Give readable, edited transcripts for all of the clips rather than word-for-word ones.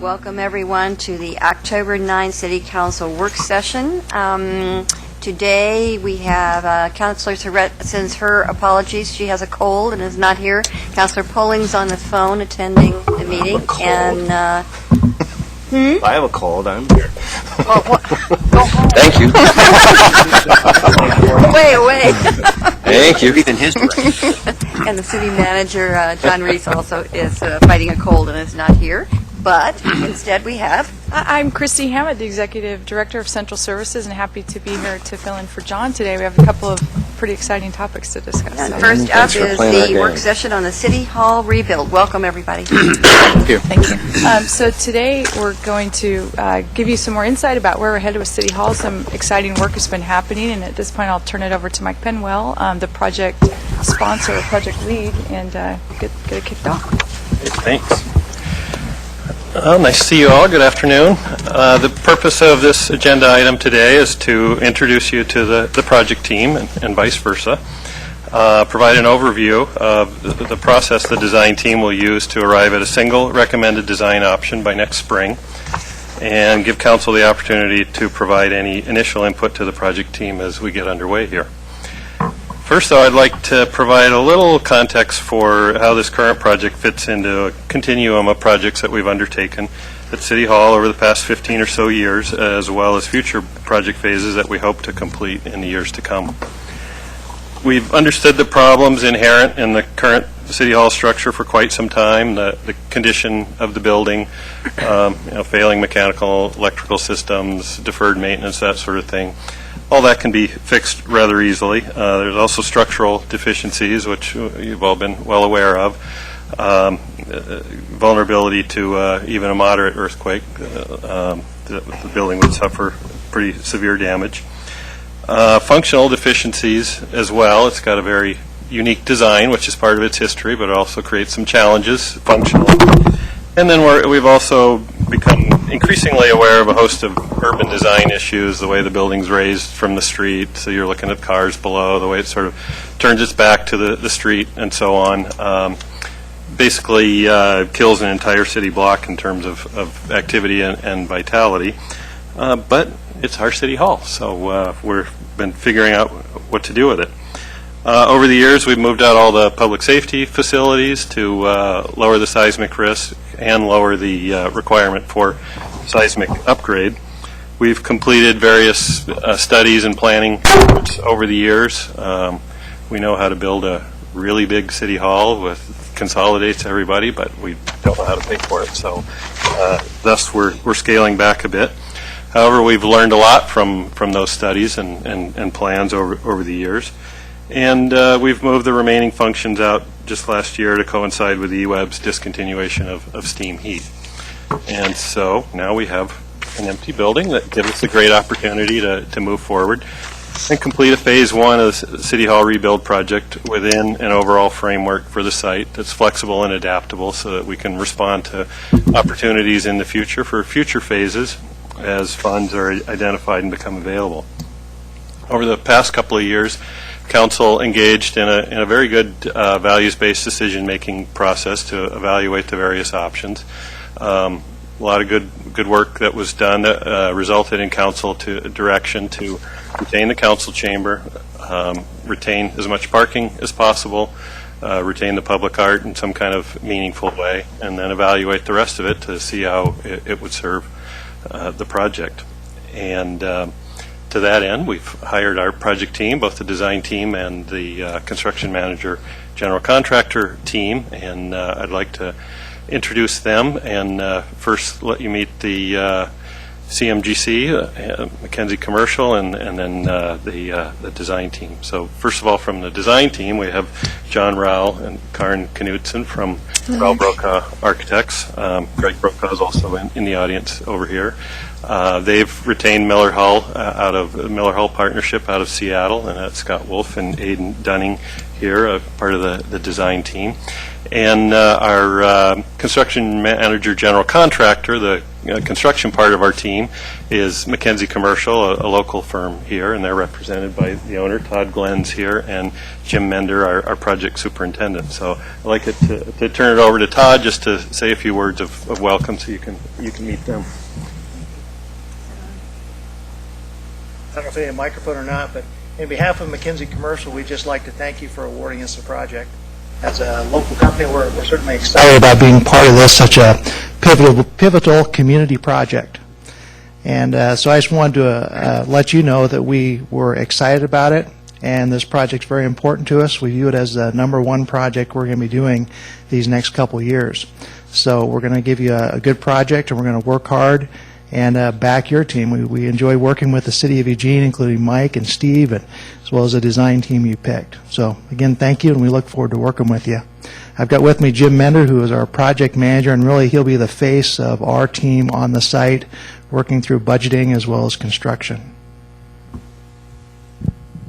Welcome everyone to the October 9 City Council work session. Today we have Councilor Surratt sends her apologies. She has a cold and is not here. Councilor Polling's on the phone attending the meeting. And I have a cold. I'm here. go home. Thank you. Away. Thank you. In his direction. And the city manager, John Reese, also is fighting a cold and is not here. But instead we have... I'm Christy Hammett, the Executive Director of Central Services, and happy to be here to fill in for John today. We have a couple of pretty exciting topics to discuss. And So. first up Thanks for is playing our the game. work session on the City Hall rebuild. Welcome, everybody. Thank you. So today we're going to give you some more insight about where we're headed with City Hall. Some exciting work has been happening, and at this point I'll turn it over to Mike Penwell, the project sponsor, or project lead, and get it kicked off. Thanks. Nice to see you all. Good afternoon. The purpose of this agenda item today is to introduce you to the project team and vice versa, provide an overview of the process the design team will use to arrive at a single recommended design option by next spring, and give council the opportunity to provide any initial input to the project team as we get underway here. First, though, I'd like to provide a little context for how this current project fits into a continuum of projects that we've undertaken at City Hall over the past 15 or so years, as well as future project phases that we hope to complete in the years to come. We've understood the problems inherent in the current City Hall structure for quite some time, the condition of the building, failing mechanical, electrical systems, deferred maintenance, that sort of thing. All that can be fixed rather easily. There's also structural deficiencies, which you've all been well aware of. Vulnerability to even a moderate earthquake. The building would suffer pretty severe damage. Functional deficiencies as well. It's got a very unique design, which is part of its history, but it also creates some challenges functionally. And then we've also become increasingly aware of a host of urban design issues, the way the building's raised from the street, so you're looking at cars below, the way it sort of turns its back to the street, and so on. Basically kills an entire city block in terms of activity and vitality. But it's our City Hall, so we've been figuring out what to do with it. Over the years, we've moved out all the public safety facilities to lower the seismic risk and lower the requirement for seismic upgrade. We've completed various studies and planning over the years. We know how to build a really big city hall with consolidates everybody, but we don't know how to pay for it. So thus we're scaling back a bit. However, we've learned a lot from those studies and plans over the years. And we've moved the remaining functions out just last year to coincide with eWeb's discontinuation of steam heat. And so now we have an empty building that gives us a great opportunity to move forward and complete a phase one of the City Hall rebuild project within an overall framework for the site that's flexible and adaptable so that we can respond to opportunities in the future for future phases as funds are identified and become available. Over the past couple of years, Council engaged in a very good values-based decision-making process to evaluate the various options. A lot of good work that was done that resulted in Council direction to retain the Council chamber, retain as much parking as possible, retain the public art in some kind of meaningful way, and then evaluate the rest of it to see how it would serve the project. And to that end, we've hired our project team, both the design team and the construction manager general contractor team, and I'd like to introduce them and first let you meet the CMGC, Mackenzie Commercial, and then the design team. So first of all, from the design team, we have John Rowell and Karen Knutson from Rowell Brokaw Architects. Greg Brokaw is also in the audience over here. They've retained Miller Hull out of the Miller Hull Partnership out of Seattle, and that's Scott Wolf and Aidan Dunning here, part of the design team. And our construction manager general contractor, the construction part of our team is McKenzie Commercial, a local firm here, and they're represented by the owner, Todd Glenn's here, and Jim Mender, our project superintendent. So I'd like to turn it over to Todd just to say a few words of welcome so you can meet them. I don't know if they have a microphone or not, but in behalf of McKenzie Commercial, we'd just like to thank you for awarding us the project. As a local company, we're certainly excited about being part of this, such a pivotal community project. And so I just wanted to let you know that we were excited about it, and this project's very important to us. We view it as the #1 project we're going to be doing these next couple years. So we're going to give you a good project, and we're going to work hard and back your team. We enjoy working with the City of Eugene, including Mike and Steve, and as well as the design team you picked. So again, thank you, and we look forward to working with you. I've got with me Jim Mender, who is our project manager, and really he'll be the face of our team on the site, working through budgeting as well as construction.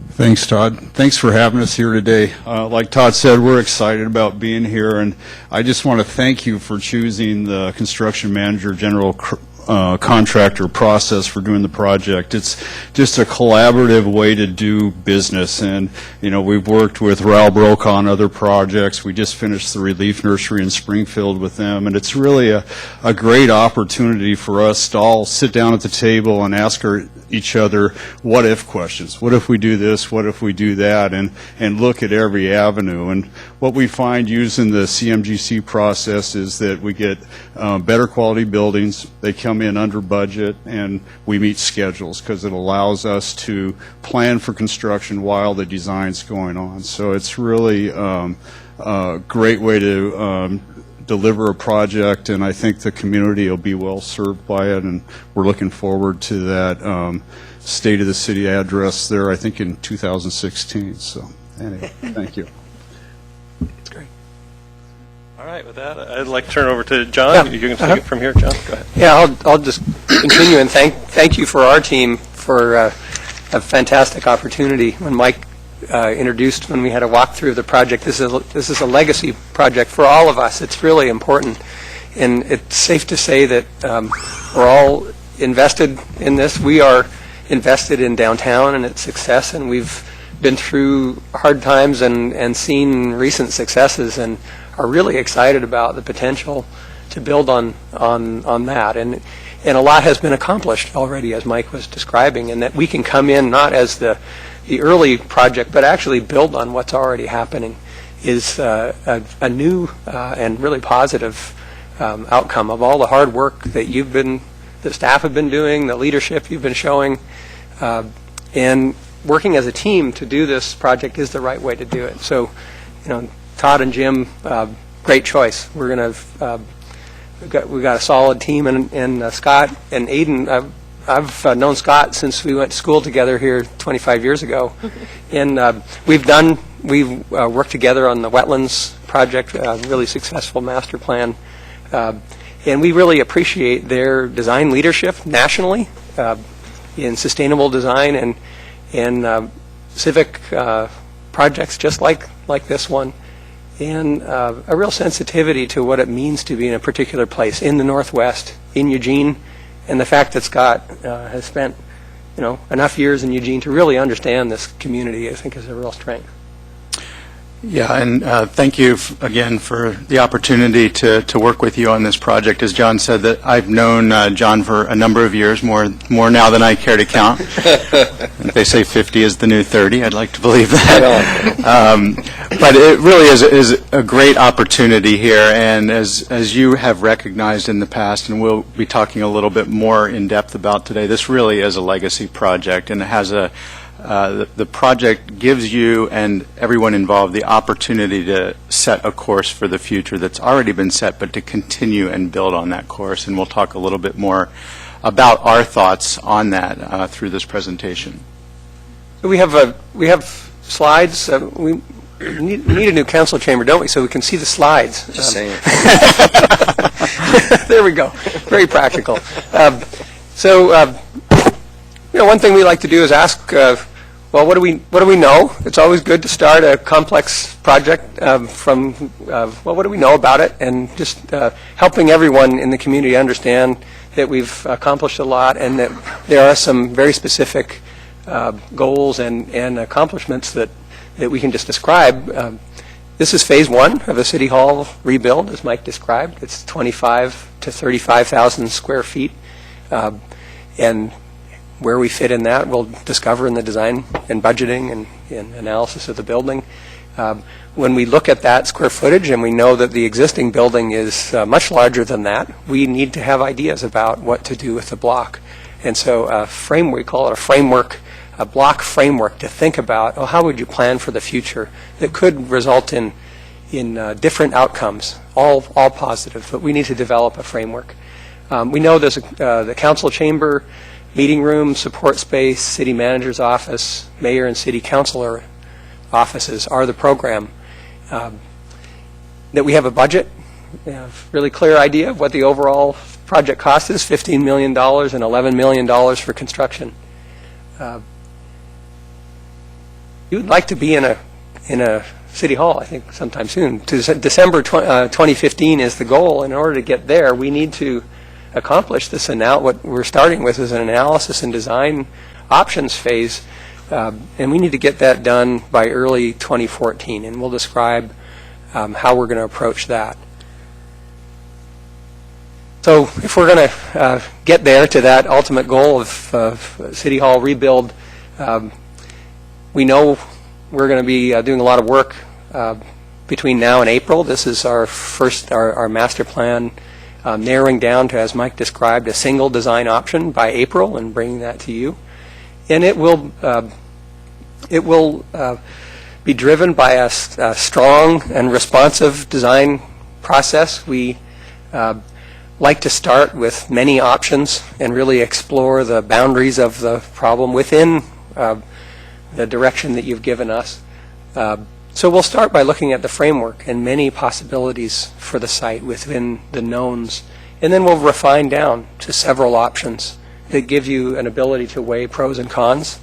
Thanks, Todd. Thanks for having us here today. Like Todd said, we're excited about being here, and I just want to thank you for choosing the construction manager general contractor process for doing the project. It's just a collaborative way to do business, and we've worked with Raul Broca on other projects. We just finished the Relief Nursery in Springfield with them, and it's really a great opportunity for us to all sit down at the table and ask each other what-if questions. What if we do this? What if we do that? And look at every avenue. And what we find using the CMGC process is that we get better quality buildings. They come in under budget, and we meet schedules because it allows us to plan for construction while the design's going on. So it's really a great way to deliver a project, and I think the community will be well served by it, and we're looking forward to that State of the City address there, I think in 2016. So anyway, thank you. It's great. All right, with that, I'd like to turn it over to John. You can take it from here, John. Go ahead. Yeah, I'll just continue and thank you for our team for a fantastic opportunity. When Mike introduced, when we had a walkthrough of the project, this is a legacy project for all of us. It's really important, and it's safe to say that we're all invested in this. We are invested in downtown and its success, and we've been through hard times and seen recent successes, and are really excited about the potential to build on that. And a lot has been accomplished already, as Mike was describing, and that we can come in not as the early project, but actually build on what's already happening is a new and really positive outcome of all the hard work that the staff have been doing, the leadership you've been showing, and working as a team to do this project is the right way to do it. So, Todd and Jim, great choice. We're going to we've got a solid team, and Scott and Aiden. I've known Scott since we went to school together here 25 years ago, and we've worked together on the wetlands project, a really successful master plan, and we really appreciate their design leadership nationally in sustainable design and civic projects just like this one, and a real sensitivity to what it means to be in a particular place in the Northwest, in Eugene. And the fact that Scott has spent, enough years in Eugene to really understand this community, I think, is a real strength. Yeah, and thank you again for the opportunity to work with you on this project. As John said, that I've known John for a number of years, more now than I care to count. They say 50 is the new 30. I'd like to believe that. But it really is a great opportunity here, and as you have recognized in the past, and we'll be talking a little bit more in depth about today, this really is a legacy project, and it has the project gives you and everyone involved the opportunity to set a course for the future that's already been set, but to continue and build on that course. And we'll talk a little bit more about our thoughts on that through this presentation. So we have slides. We need a new council chamber, don't we, so we can see the slides. Just saying. There we go. Very practical. One thing we like to do is ask, what do we know? It's always good to start a complex project what do we know about it, and just helping everyone in the community understand that we've accomplished a lot, and that there are some very specific goals and accomplishments that we can just describe. This is phase one of a City Hall rebuild, as Mike described. It's 25 to 35,000 square feet. And where we fit in that, we'll discover in the design and budgeting and analysis of the building. When we look at that square footage and we know that the existing building is much larger than that, we need to have ideas about what to do with the block. And so we call it a framework, a block framework to think about, how would you plan for the future that could result in different outcomes, all positive, but we need to develop a framework. We know there's the council chamber, meeting room, support space, city manager's office, mayor and city councilor offices are the program. That we have a budget, really clear idea of what the overall project cost is, $15 million and $11 million for construction. You would like to be in a city hall, I think, sometime soon. December 2015 is the goal. In order to get there, we need to accomplish this. And now what we're starting with is an analysis and design options phase, and we need to get that done by early 2014. And we'll describe how we're going to approach that. So if we're going to get there to that ultimate goal of City Hall rebuild, we know we're going to be doing a lot of work between now and April. This is our master plan, narrowing down to, as Mike described, a single design option by April and bringing that to you. And it will be driven by a strong and responsive design process. We like to start with many options and really explore the boundaries of the problem within the direction that you've given us. So we'll start by looking at the framework and many possibilities for the site within the knowns, and then we'll refine down to several options that give you an ability to weigh pros and cons.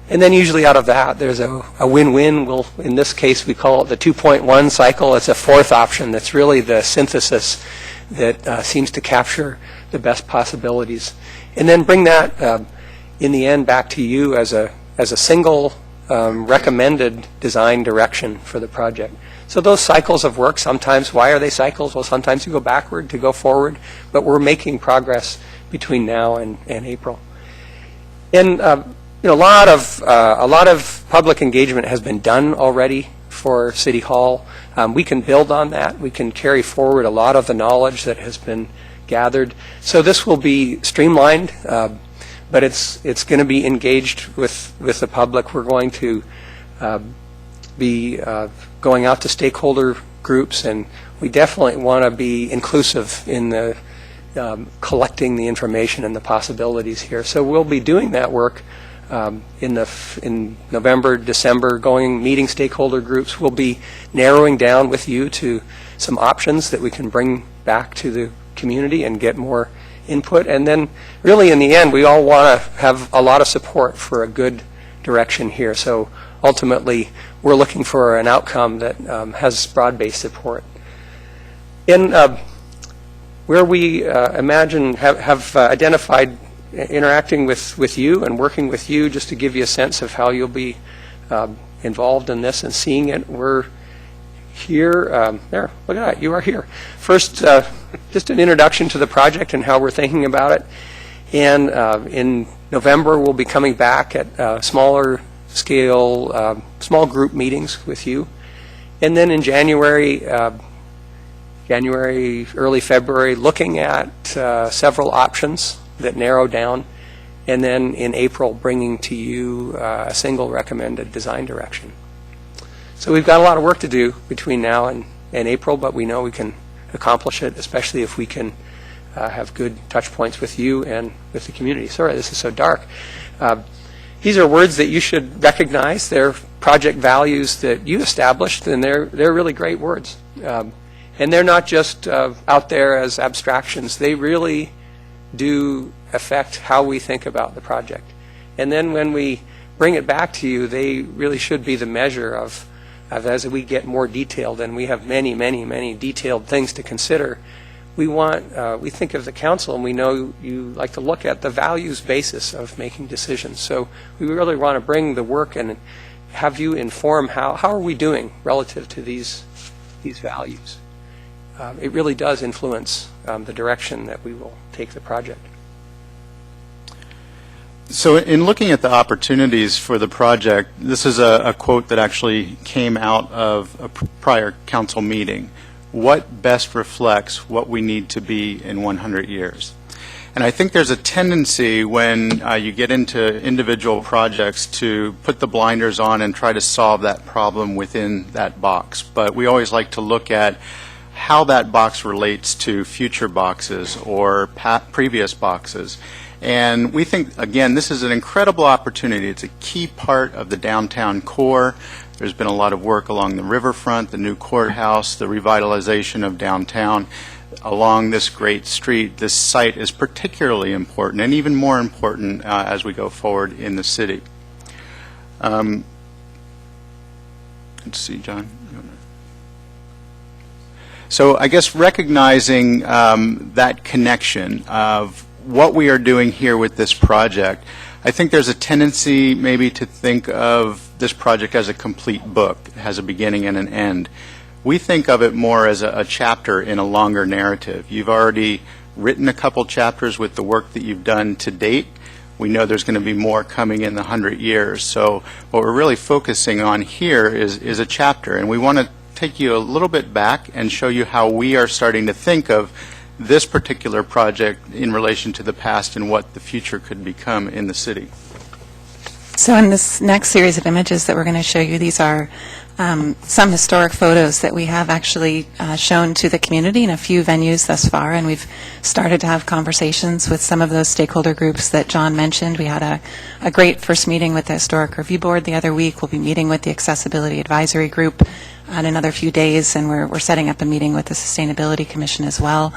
And then usually out of that, there's a win-win. In this case, we call it the 2.1 cycle. It's a fourth option that's really the synthesis that seems to capture the best possibilities. And then bring that, in the end, back to you as a single recommended design direction for the project. So those cycles of work, sometimes, why are they cycles? Well, sometimes you go backward to go forward, but we're making progress between now and April. And a lot of public engagement has been done already for City Hall. We can build on that. We can carry forward a lot of the knowledge that has been gathered. So this will be streamlined, but it's going to be engaged with the public. We're going to be going out to stakeholder groups, and we definitely want to be inclusive in the collecting the information and the possibilities here. So we'll be doing that work in November, December, meeting stakeholder groups. We'll be narrowing down with you to some options that we can bring back to the community and get more input. And then really in the end, we all want to have a lot of support for a good direction here. So ultimately, we're looking for an outcome that has broad-based support. In where we imagine have identified interacting with you and working with you, just to give you a sense of how you'll be involved in this and seeing it, we're here. There, look at that, you are here. First, just an introduction to the project and how we're thinking about it. And in November, we'll be coming back at smaller scale, small group meetings with you. And then in January, early February, looking at several options that narrow down, and then in April bringing to you a single recommended design direction. So we've got a lot of work to do between now and April, but we know we can accomplish it, especially if we can have good touch points with you and with the community. Sorry, this is so dark. These are words that you should recognize. They're project values that you established, and they're really great words. And they're not just out there as abstractions. They really do affect how we think about the project. And then when we bring it back to you, they really should be the measure of as we get more detailed, and we have many, many, many detailed things to consider, we think of the council, and we know you like to look at the values basis of making decisions. So we really want to bring the work and have you inform how are we doing relative to these values. It really does influence the direction that we will take the project. So in looking at the opportunities for the project, this is a quote that actually came out of a prior council meeting. What best reflects what we need to be in 100 years? And I think there's a tendency when you get into individual projects to put the blinders on and try to solve that problem within that box. But we always like to look at how that box relates to future boxes or previous boxes. And we think, again, this is an incredible opportunity. It's a key part of the downtown core. There's been a lot of work along the riverfront, the new courthouse, the revitalization of downtown. Along this great street, this site is particularly important, and even more important as we go forward in the city. Let's see, John. So I guess recognizing that connection of what we are doing here with this project, I think there's a tendency maybe to think of this project as a complete book. It has a beginning and an end. We think of it more as a chapter in a longer narrative. You've already written a couple chapters with the work that you've done to date. We know there's going to be more coming in the 100 years. So what we're really focusing on here is a chapter, and we want to take you a little bit back and show you how we are starting to think of this particular project in relation to the past and what the future could become in the city. So in this next series of images that we're going to show you, these are some historic photos that we have actually shown to the community in a few venues thus far, and we've started to have conversations with some of those stakeholder groups that John mentioned. We had a great first meeting with the Historic Review Board the other week. We'll be meeting with the Accessibility Advisory Group in another few days, and we're setting up a meeting with the Sustainability Commission as well.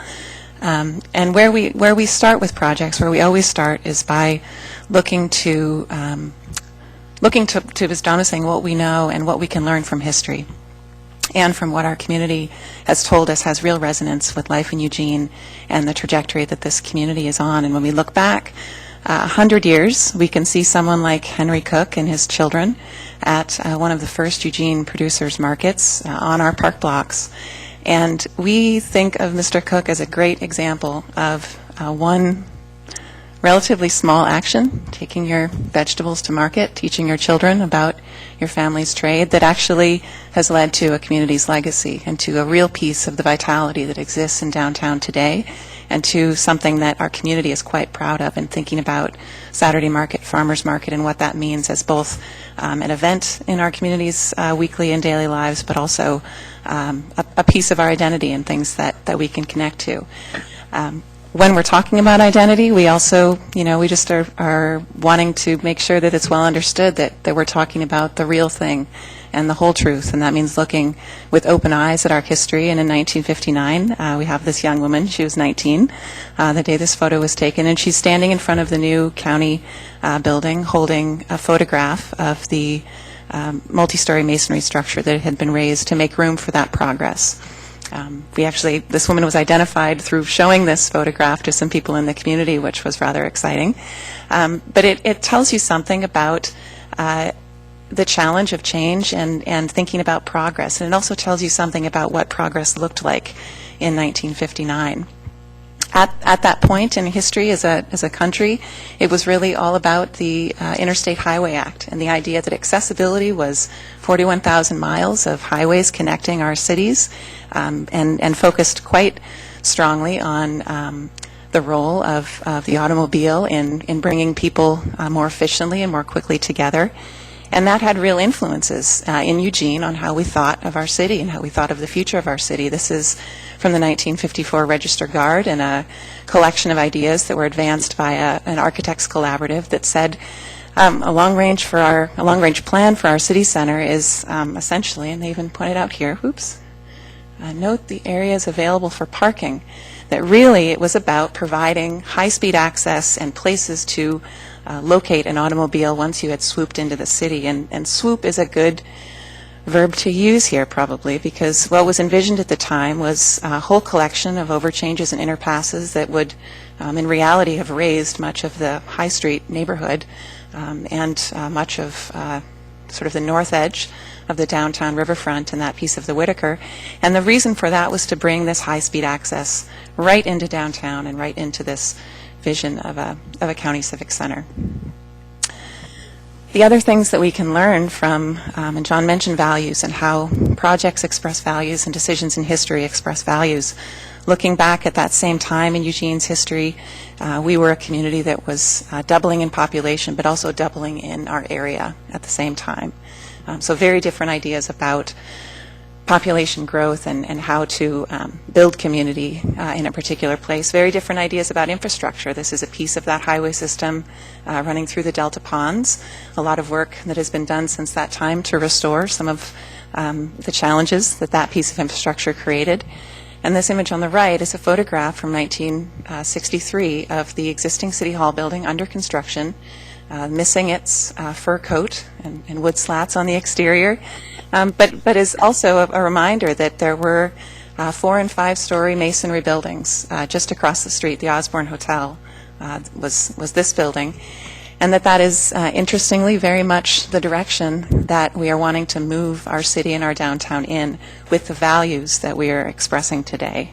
And where we start with projects, where we always start, is by looking to, as John was saying, what we know and what we can learn from history and from what our community has told us has real resonance with life in Eugene and the trajectory that this community is on. And when we look back 100 years, we can see someone like Henry Cook and his children at one of the first Eugene producers markets on our park blocks. And we think of Mr. Cook as a great example of one relatively small action, taking your vegetables to market, teaching your children about your family's trade, that actually has led to a community's legacy and to a real piece of the vitality that exists in downtown today, and to something that our community is quite proud of, and thinking about Saturday Market, Farmers Market, and what that means as both an event in our community's weekly and daily lives, but also a piece of our identity and things that we can connect to. When we're talking about identity, we also, we just are wanting to make sure that it's well understood that we're talking about the real thing and the whole truth, and that means looking with open eyes at our history. And in 1959, we have this young woman. She was 19 the day this photo was taken, and she's standing in front of the new county building holding a photograph of the multi-story masonry structure that had been raised to make room for that progress. This woman was identified through showing this photograph to some people in the community, which was rather exciting. But it tells you something about the challenge of change and thinking about progress. And it also tells you something about what progress looked like in 1959. At that point in history as a country, it was really all about the Interstate Highway Act and the idea that accessibility was 41,000 miles of highways connecting our cities, and focused quite strongly on the role of the automobile in bringing people more efficiently and more quickly together. And that had real influences in Eugene on how we thought of our city and how we thought of the future of our city. This is from the 1954 Register Guard, and a collection of ideas that were advanced by an architects collaborative that said a long-range plan for our city center is essentially, and they even pointed out here, note the areas available for parking. That really it was about providing high-speed access and places to locate an automobile once you had swooped into the city. And swoop is a good verb to use here, probably, because what was envisioned at the time was a whole collection of overchanges and interpasses that would, in reality, have raised much of the High Street neighborhood and much of sort of the north edge of the downtown riverfront and that piece of the Whitaker. And the reason for that was to bring this high-speed access right into downtown and right into this vision of a county civic center. The other things that we can learn from, and John mentioned values and how projects express values and decisions in history express values. Looking back at that same time in Eugene's history, we were a community that was doubling in population, but also doubling in our area at the same time. So very different ideas about population growth and how to build community in a particular place. Very different ideas about infrastructure. This is a piece of that highway system running through the Delta Ponds. A lot of work that has been done since that time to restore some of the challenges that that piece of infrastructure created. And this image on the right is a photograph from 1963 of the existing City Hall building under construction, missing its fur coat and wood slats on the exterior, but is also a reminder that there were 4- and 5-story masonry buildings just across the street. The Osborne Hotel was this building, and that is, interestingly, very much the direction that we are wanting to move our city and our downtown in with the values that we are expressing today.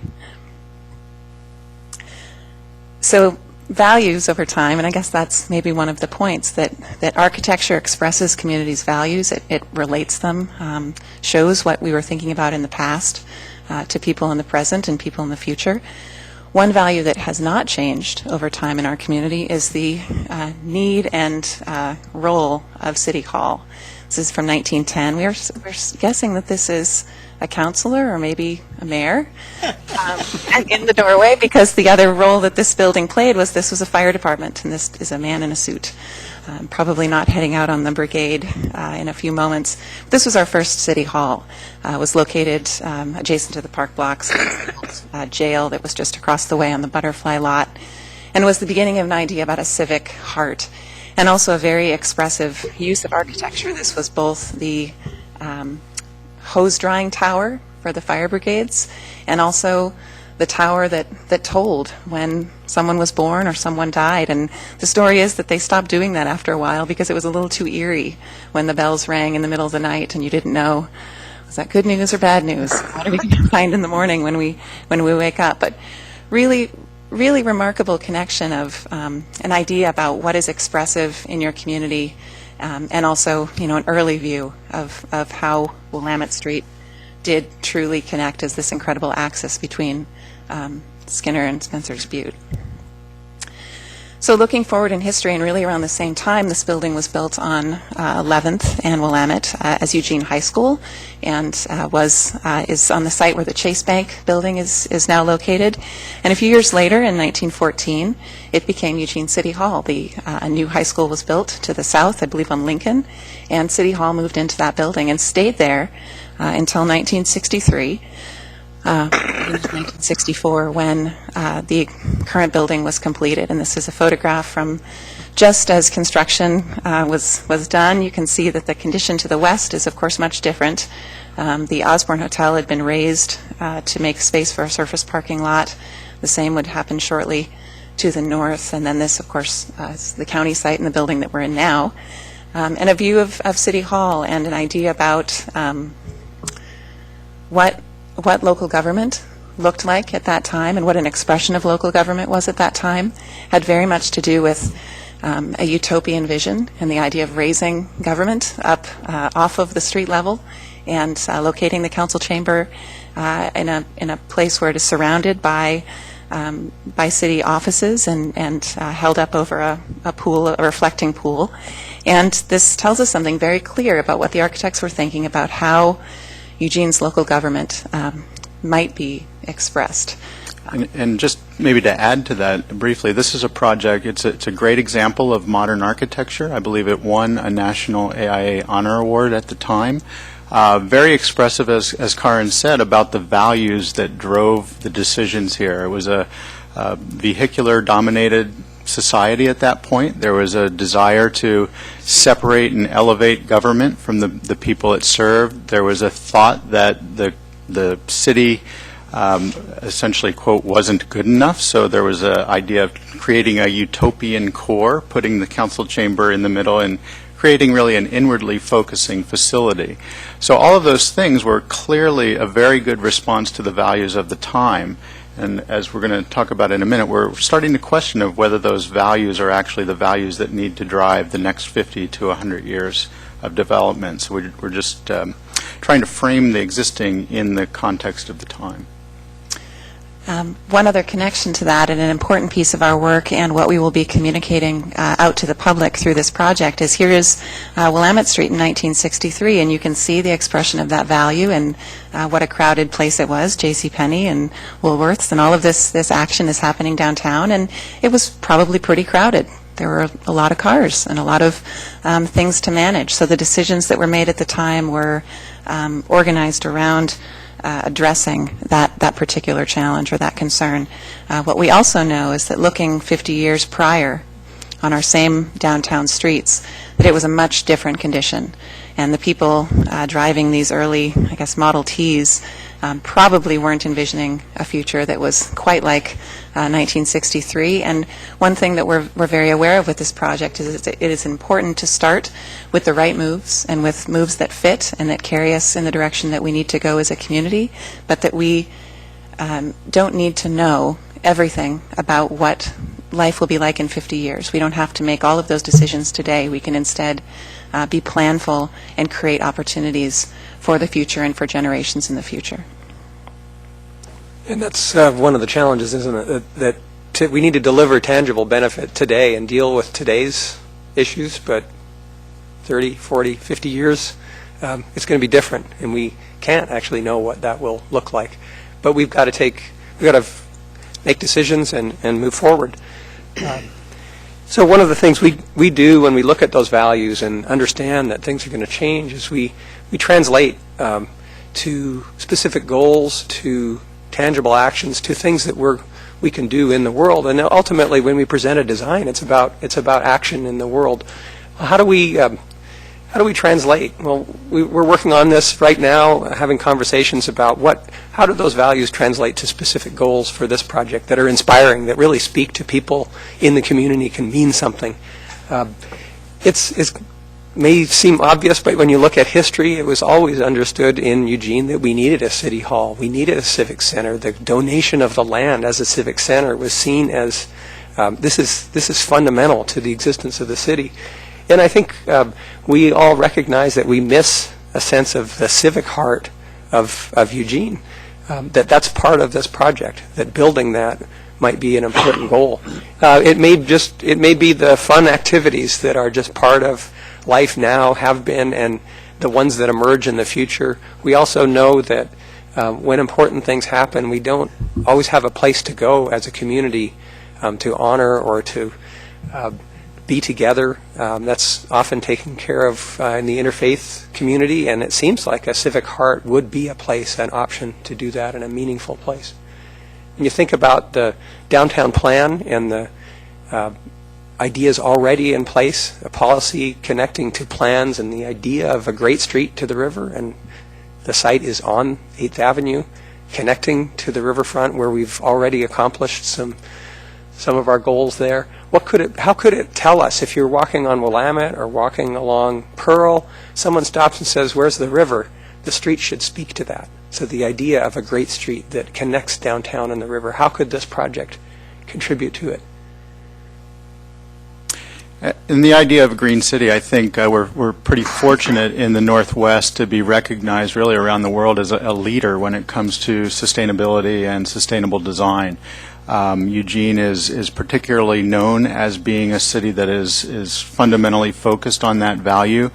So values over time, and I guess that's maybe one of the points, that architecture expresses communities' values. It relates them, shows what we were thinking about in the past to people in the present and people in the future. One value that has not changed over time in our community is the need and role of City Hall. This is from 1910. We're guessing that this is a councilor or maybe a mayor in the doorway, because the other role that this building played was this was a fire department, and this is a man in a suit, probably not heading out on the brigade in a few moments. This was our first City Hall. It was located adjacent to the park blocks, jail that was just across the way on the Butterfly lot, and was the beginning of an idea about a civic heart, and also a very expressive use of architecture. This was both the hose drying tower for the fire brigades, and also the tower that told when someone was born or someone died. And the story is that they stopped doing that after a while because it was a little too eerie when the bells rang in the middle of the night and you didn't know, was that good news or bad news? What are we going to find in the morning when we wake up? But really remarkable connection of an idea about what is expressive in your community, and also, an early view of how Willamette Street did truly connect as this incredible axis between Skinner and Spencer's Butte. So looking forward in history, and really around the same time, this building was built on 11th and Willamette as Eugene High School, and is on the site where the Chase Bank building is now located. And a few years later, in 1914, it became Eugene City Hall. A new high school was built to the south, I believe on Lincoln, and City Hall moved into that building and stayed there until 1963. 1964, when the current building was completed. And this is a photograph from just as construction was done. You can see that the condition to the west is, of course, much different. The Osborne Hotel had been raised to make space for a surface parking lot. The same would happen shortly to the north. And then this, of course, is the county site and the building that we're in now. And a view of City Hall and an idea about what local government looked like at that time and what an expression of local government was at that time had very much to do with a utopian vision and the idea of raising government up off of the street level and locating the council chamber in a place where it is surrounded by city offices and held up over a pool, a reflecting pool. And this tells us something very clear about what the architects were thinking about how Eugene's local government might be expressed. And just maybe to add to that briefly, this is a project, it's a great example of modern architecture. I believe it won a national AIA honor award at the time. Very expressive, as Karen said, about the values that drove the decisions here. It was a vehicular-dominated society at that point. There was a desire to separate and elevate government from the people it served. There was a thought that the city essentially, quote, wasn't good enough, so there was an idea of creating a utopian core, putting the council chamber in the middle and creating really an inwardly focusing facility. So all of those things were clearly a very good response to the values of the time. And as we're going to talk about in a minute, we're starting to question of whether those values are actually the values that need to drive the next 50 to 100 years of development. So we're just trying to frame the existing in the context of the time. One other connection to that, and an important piece of our work and what we will be communicating out to the public through this project, is here is Willamette Street in 1963, and you can see the expression of that value and what a crowded place it was, JCPenney and Woolworths, and all of this action is happening downtown, and it was probably pretty crowded. There were a lot of cars and a lot of things to manage, so the decisions that were made at the time were organized around addressing that particular challenge or that concern. What we also know is that looking 50 years prior on our same downtown streets, that it was a much different condition. And the people driving these early, I guess, Model Ts probably weren't envisioning a future that was quite like 1963. And one thing that we're very aware of with this project is that it is important to start with the right moves and with moves that fit and that carry us in the direction that we need to go as a community, but that we don't need to know everything about what life will be like in 50 years. We don't have to make all of those decisions today. We can instead be planful and create opportunities for the future and for generations in the future. And that's one of the challenges, isn't it? That we need to deliver tangible benefit today and deal with today's issues, but 30, 40, 50 years, it's going to be different, and we can't actually know what that will look like. But we've got to make decisions and move forward. So one of the things we do when we look at those values and understand that things are going to change is we translate to specific goals, to tangible actions, to things that we can do in the world. And ultimately, when we present a design, it's about action in the world. How do we translate? Well, we're working on this right now, having conversations about how do those values translate to specific goals for this project that are inspiring, that really speak to people in the community, can mean something. It may seem obvious, but when you look at history, it was always understood in Eugene that we needed a city hall, we needed a civic center. The donation of the land as a civic center was seen as this is fundamental to the existence of the city. And I think we all recognize that we miss a sense of the civic heart of Eugene, that's part of this project, that building that might be an important goal. It may be the fun activities that are just part of life now, have been, and the ones that emerge in the future. We also know that when important things happen, we don't always have a place to go as a community to honor or to be together. That's often taken care of in the interfaith community, and it seems like a civic heart would be a place, an option to do that in a meaningful place. When you think about the downtown plan and the ideas already in place, a policy connecting to plans and the idea of a great street to the river, and the site is on 8th Avenue, connecting to the riverfront where we've already accomplished some of our goals there. How could it tell us if you're walking on Willamette or walking along Pearl, someone stops and says, "Where's the river?" The street should speak to that. So the idea of a great street that connects downtown and the river, how could this project contribute to it? In the idea of a green city, I think we're pretty fortunate in the Northwest to be recognized really around the world as a leader when it comes to sustainability and sustainable design. Eugene is particularly known as being a city that is fundamentally focused on that value.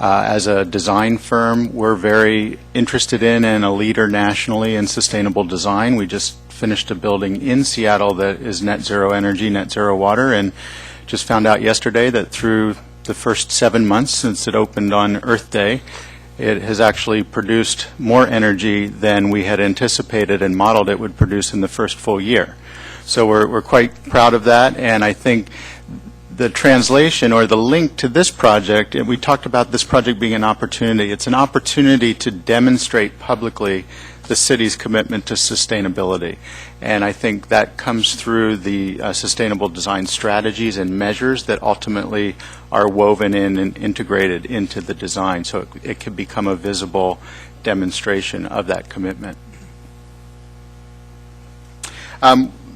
As a design firm, we're very interested in and a leader nationally in sustainable design. We just finished a building in Seattle that is net zero energy, net zero water, and just found out yesterday that through the first 7 months since it opened on Earth Day, it has actually produced more energy than we had anticipated and modeled it would produce in the first full year. So we're quite proud of that, and I think the translation or the link to this project, and we talked about this project being an opportunity. It's an opportunity to demonstrate publicly the city's commitment to sustainability. And I think that comes through the sustainable design strategies and measures that ultimately are woven in and integrated into the design, so it can become a visible demonstration of that commitment.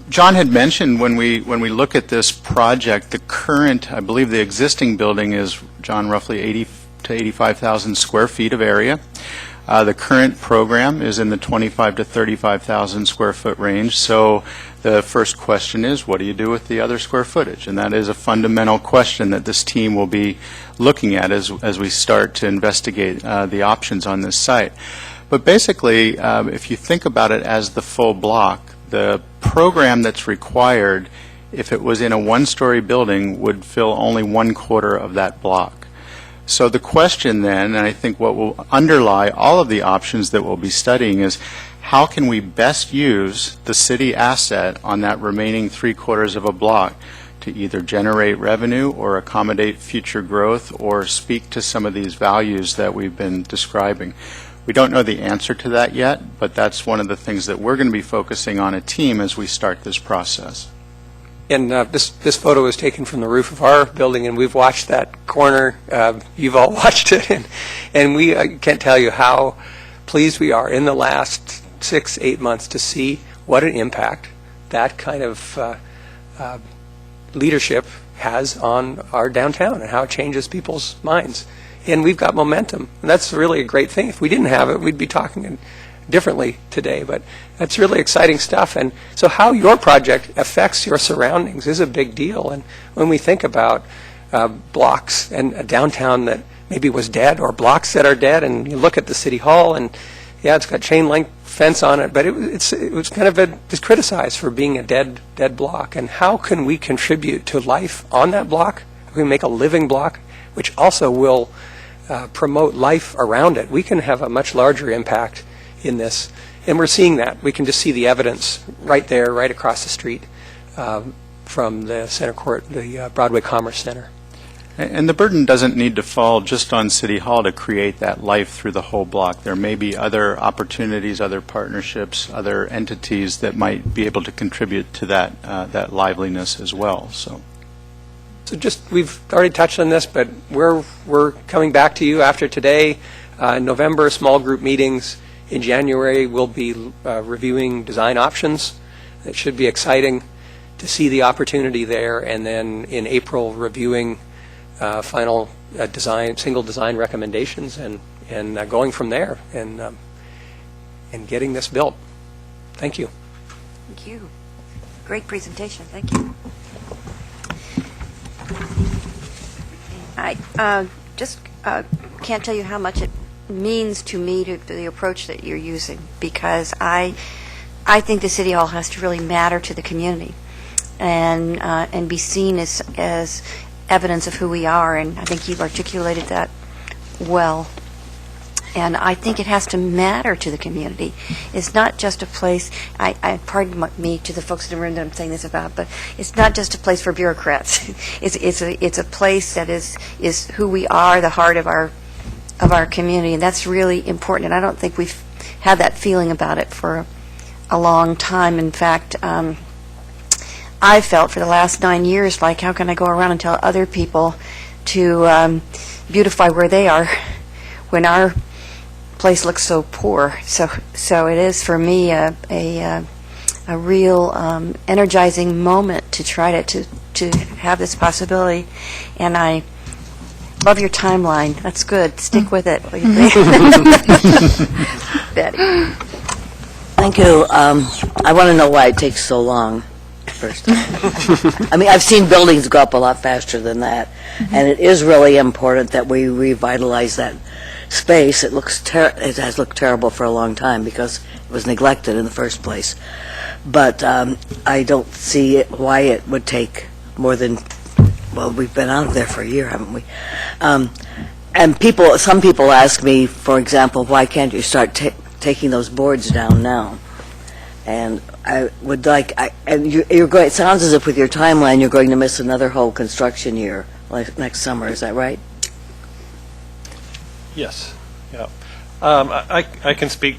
John had mentioned when we look at this project, the current, I believe the existing building is, John, roughly 80 to 85,000 square feet of area. The current program is in the 25 to 35,000 square foot range. So the first question is, what do you do with the other square footage? And that is a fundamental question that this team will be looking at as we start to investigate the options on this site. But basically, if you think about it as the full block, the program that's required, if it was in a one-story building, would fill only 1/4 of that block. So the question then, and I think what will underlie all of the options that we'll be studying, is how can we best use the city asset on that remaining 3/4 of a block to either generate revenue or accommodate future growth or speak to some of these values that we've been describing. We don't know the answer to that yet, but that's one of the things that we're going to be focusing on a team as we start this process. And this photo was taken from the roof of our building, and we've watched that corner. You've all watched it, and we can't tell you how pleased we are in the last 6-8 months to see what an impact that kind of leadership has on our downtown and how it changes people's minds. And we've got momentum, and that's really a great thing. If we didn't have it, we'd be talking differently today, but that's really exciting stuff. And so how your project affects your surroundings is a big deal. And when we think about blocks and a downtown that maybe was dead, or blocks that are dead, and you look at the city hall, and yeah, it's got chain link fence on it, but it was kind of it's criticized for being a dead block. And how can we contribute to life on that block? How can we make a living block, which also will promote life around it? We can have a much larger impact in this, and we're seeing that. We can just see the evidence right there, right across the street from the Center Court, the Broadway Commerce Center. And the burden doesn't need to fall just on City Hall to create that life through the whole block. There may be other opportunities, other partnerships, other entities that might be able to contribute to that liveliness as well. So just, we've already touched on this, but we're coming back to you after today. In November, small group meetings. In January, we'll be reviewing design options. It should be exciting to see the opportunity there. And then in April, reviewing final single design recommendations, and going from there, and getting this built. Thank you. Thank you. Great presentation. Thank you. I just can't tell you how much it means to me to the approach that you're using, because I think the City Hall has to really matter to the community and be seen as evidence of who we are, and I think you've articulated that well. And I think it has to matter to the community. It's not just a place, I pardon me to the folks in the room that I'm saying this about, but it's not just a place for bureaucrats. It's a place that is who we are, the heart of our community, and that's really important. And I don't think we've had that feeling about it for a long time. In fact, I felt for the last 9 years like, how can I go around and tell other people to beautify where they are when our place looks so poor? So it is for me a real energizing moment to try to have this possibility. And I love your timeline. That's good. Stick with it. What do you think? Betty. Thank you. I want to know why it takes so long, first. I mean, I've seen buildings go up a lot faster than that, and it is really important that we revitalize that space. It has looked terrible for a long time because it was neglected in the first place. But I don't see why it would take more than, well, we've been out of there for a year, haven't we? And some people ask me, for example, why can't you start taking those boards down now? And I would like, and you're going, it sounds as if with your timeline, you're going to miss another whole construction year, like next summer, is that right? Yes, yeah. I can speak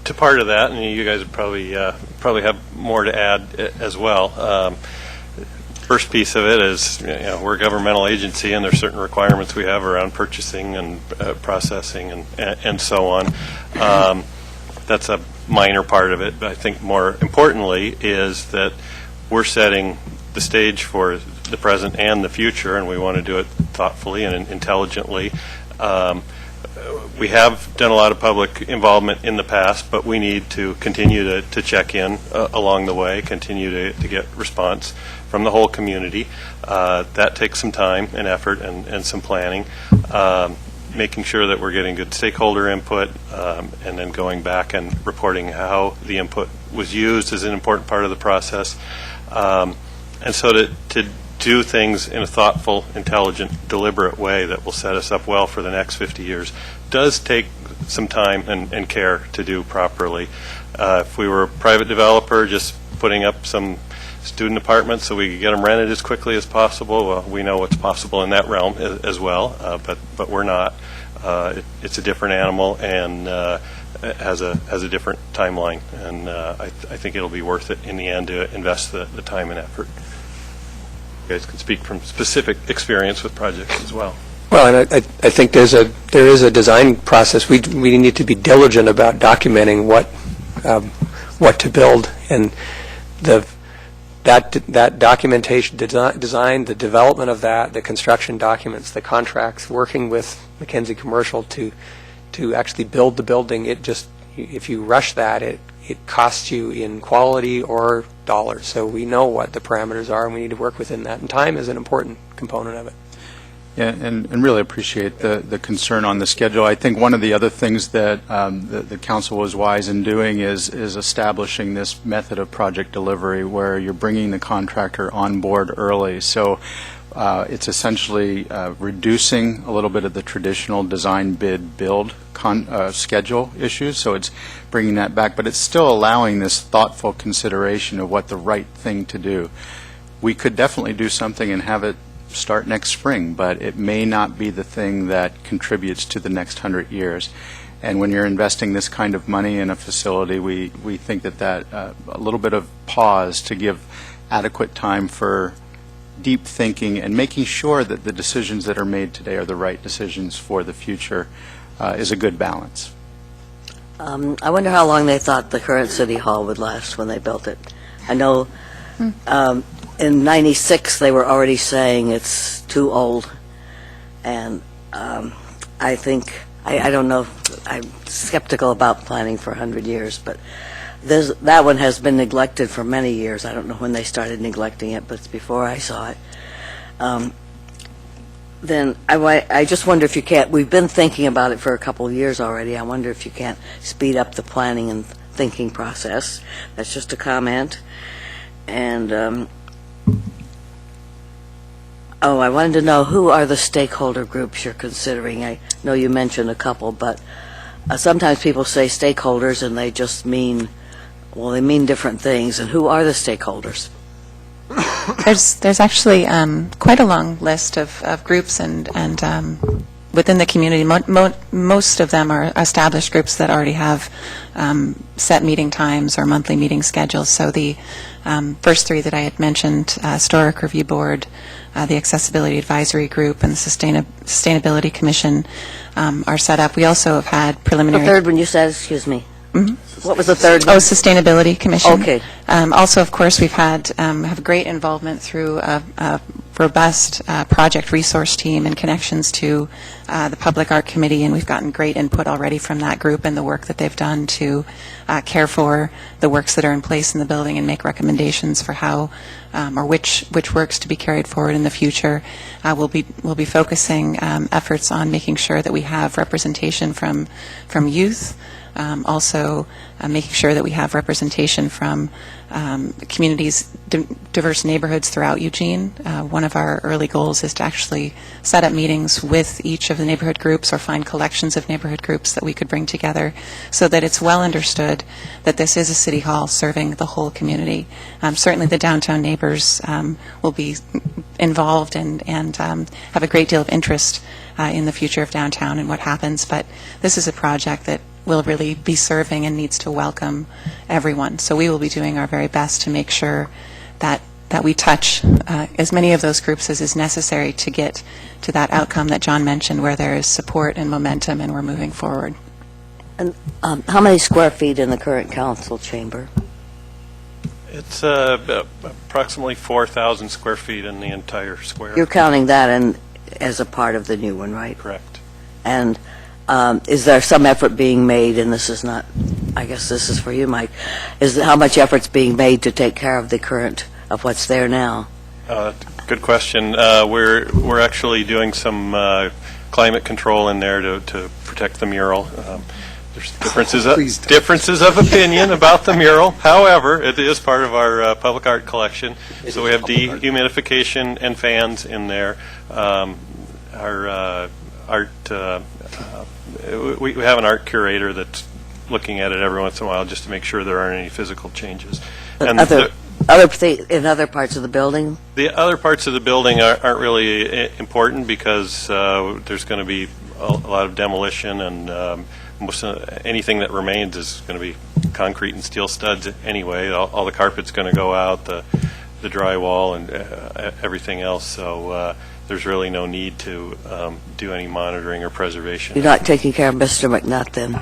to part of that, and you guys would probably have more to add as well. First piece of it is, we're a governmental agency, and there's certain requirements we have around purchasing and processing and so on. That's a minor part of it, but I think more importantly is that we're setting the stage for the present and the future, and we want to do it thoughtfully and intelligently. We have done a lot of public involvement in the past, but we need to continue to check in along the way, continue to get response from the whole community. That takes some time and effort and some planning. Making sure that we're getting good stakeholder input, and then going back and reporting how the input was used is an important part of the process. And so to do things in a thoughtful, intelligent, deliberate way that will set us up well for the next 50 years does take some time and care to do properly. If we were a private developer just putting up some student apartments so we could get them rented as quickly as possible, well, we know what's possible in that realm as well, but we're not. It's a different animal and has a different timeline, and I think it'll be worth it in the end to invest the time and effort. You guys can speak from specific experience with projects as well. Well, and I think there is a design process. We need to be diligent about documenting what to build, and that documentation, design, the development of that, the construction documents, the contracts, working with McKinsey Commercial to actually build the building. If you rush that, it costs you in quality or dollars. So we know what the parameters are, and we need to work within that. And time is an important component of it. Yeah, and really appreciate the concern on the schedule. I think one of the other things that the council was wise in doing is establishing this method of project delivery where you're bringing the contractor on board early. So it's essentially reducing a little bit of the traditional design bid build schedule issues. So it's bringing that back, but it's still allowing this thoughtful consideration of what the right thing to do. We could definitely do something and have it start next spring, but it may not be the thing that contributes to the next 100 years. And when you're investing this kind of money in a facility, we think that a little bit of pause to give adequate time for deep thinking and making sure that the decisions that are made today are the right decisions for the future is a good balance. I wonder how long they thought the current City Hall would last when they built it. I know in '96 they were already saying it's too old, and I think, I don't know, I'm skeptical about planning for 100 years, but that one has been neglected for many years. I don't know when they started neglecting it, but it's before I saw it. Then I just wonder if you can't, we've been thinking about it for a couple of years already. I wonder if you can't speed up the planning and thinking process. That's just a comment. And I wanted to know, who are the stakeholder groups you're considering? I know you mentioned a couple, but sometimes people say stakeholders and they just mean, well, they mean different things. And who are the stakeholders? There's actually quite a long list of groups, and within the community, most of them are established groups that already have set meeting times or monthly meeting schedules. So the first three that I had mentioned, Historic Review Board, the Accessibility Advisory Group, and the Sustainability Commission are set up. We also have had preliminary... The third one you said, excuse me. What was the third one? Oh, Sustainability Commission. Okay. Also, of course, we've had have great involvement through a robust project resource team and connections to the Public Art Committee, and we've gotten great input already from that group and the work that they've done to care for the works that are in place in the building and make recommendations for how or which works to be carried forward in the future. We'll be focusing efforts on making sure that we have representation from youth, Also, making sure that we have representation from communities, diverse neighborhoods throughout Eugene. One of our early goals is to actually set up meetings with each of the neighborhood groups or find collections of neighborhood groups that we could bring together so that it's well understood that this is a city hall serving the whole community. Certainly the downtown neighbors will be involved and have a great deal of interest in the future of downtown and what happens, but this is a project that will really be serving and needs to welcome everyone. So we will be doing our very best to make sure that we touch as many of those groups as is necessary to get to that outcome that John mentioned, where there is support and momentum and we're moving forward. And how many square feet in the current council chamber? It's approximately 4,000 square feet in the entire square. You're counting that as a part of the new one, right? Correct. And is there some effort being made, and this is not, I guess this is for you, Mike, how much effort's being made to take care of the current, of what's there now? Good question. We're actually doing some climate control in there to protect the mural. There's differences of opinion about the mural. However, it is part of our public art collection. So we have dehumidification and fans in there. Our art, we have an art curator that's looking at it every once in a while just to make sure there aren't any physical changes. And in other parts of the building? The other parts of the building aren't really important because there's going to be a lot of demolition, and anything that remains is going to be concrete and steel studs anyway. All the carpet's going to go out, the drywall, and everything else. So there's really no need to do any monitoring or preservation. You're not taking care of Mr. McNutt, then?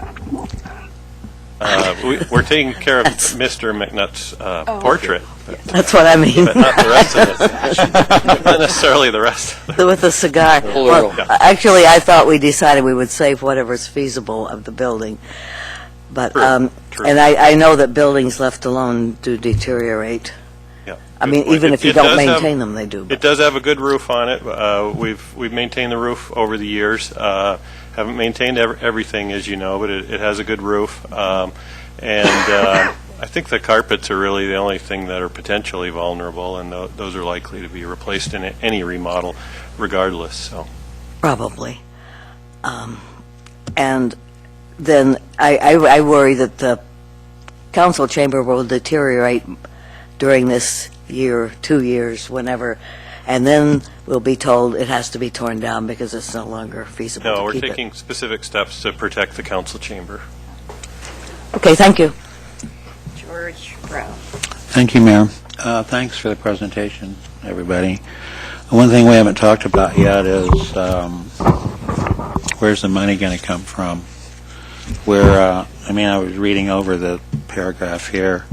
We're taking care of Mr. McNutt's portrait. But, that's what I mean. But not the rest of it. Not necessarily the rest. With the cigar. Well, actually, I thought we decided we would save whatever's feasible of the building. But True. And I know that buildings left alone do deteriorate. Yeah. I mean, even if you don't maintain them, they do. It does have a good roof on it. We've maintained the roof over the years. Haven't maintained everything, as you know, but it has a good roof. I think the carpets are really the only thing that are potentially vulnerable, and those are likely to be replaced in any remodel, regardless. So probably. And then I worry that the council chamber will deteriorate during this year, 2 years, whenever, and then we'll be told it has to be torn down because it's no longer feasible to no, we're keep taking specific steps to protect the council chamber. Okay, thank you. George Brown. Thank you, Mayor. Thanks for the presentation, everybody. One thing we haven't talked about yet is where's the money going to come from? I was reading over the paragraph here,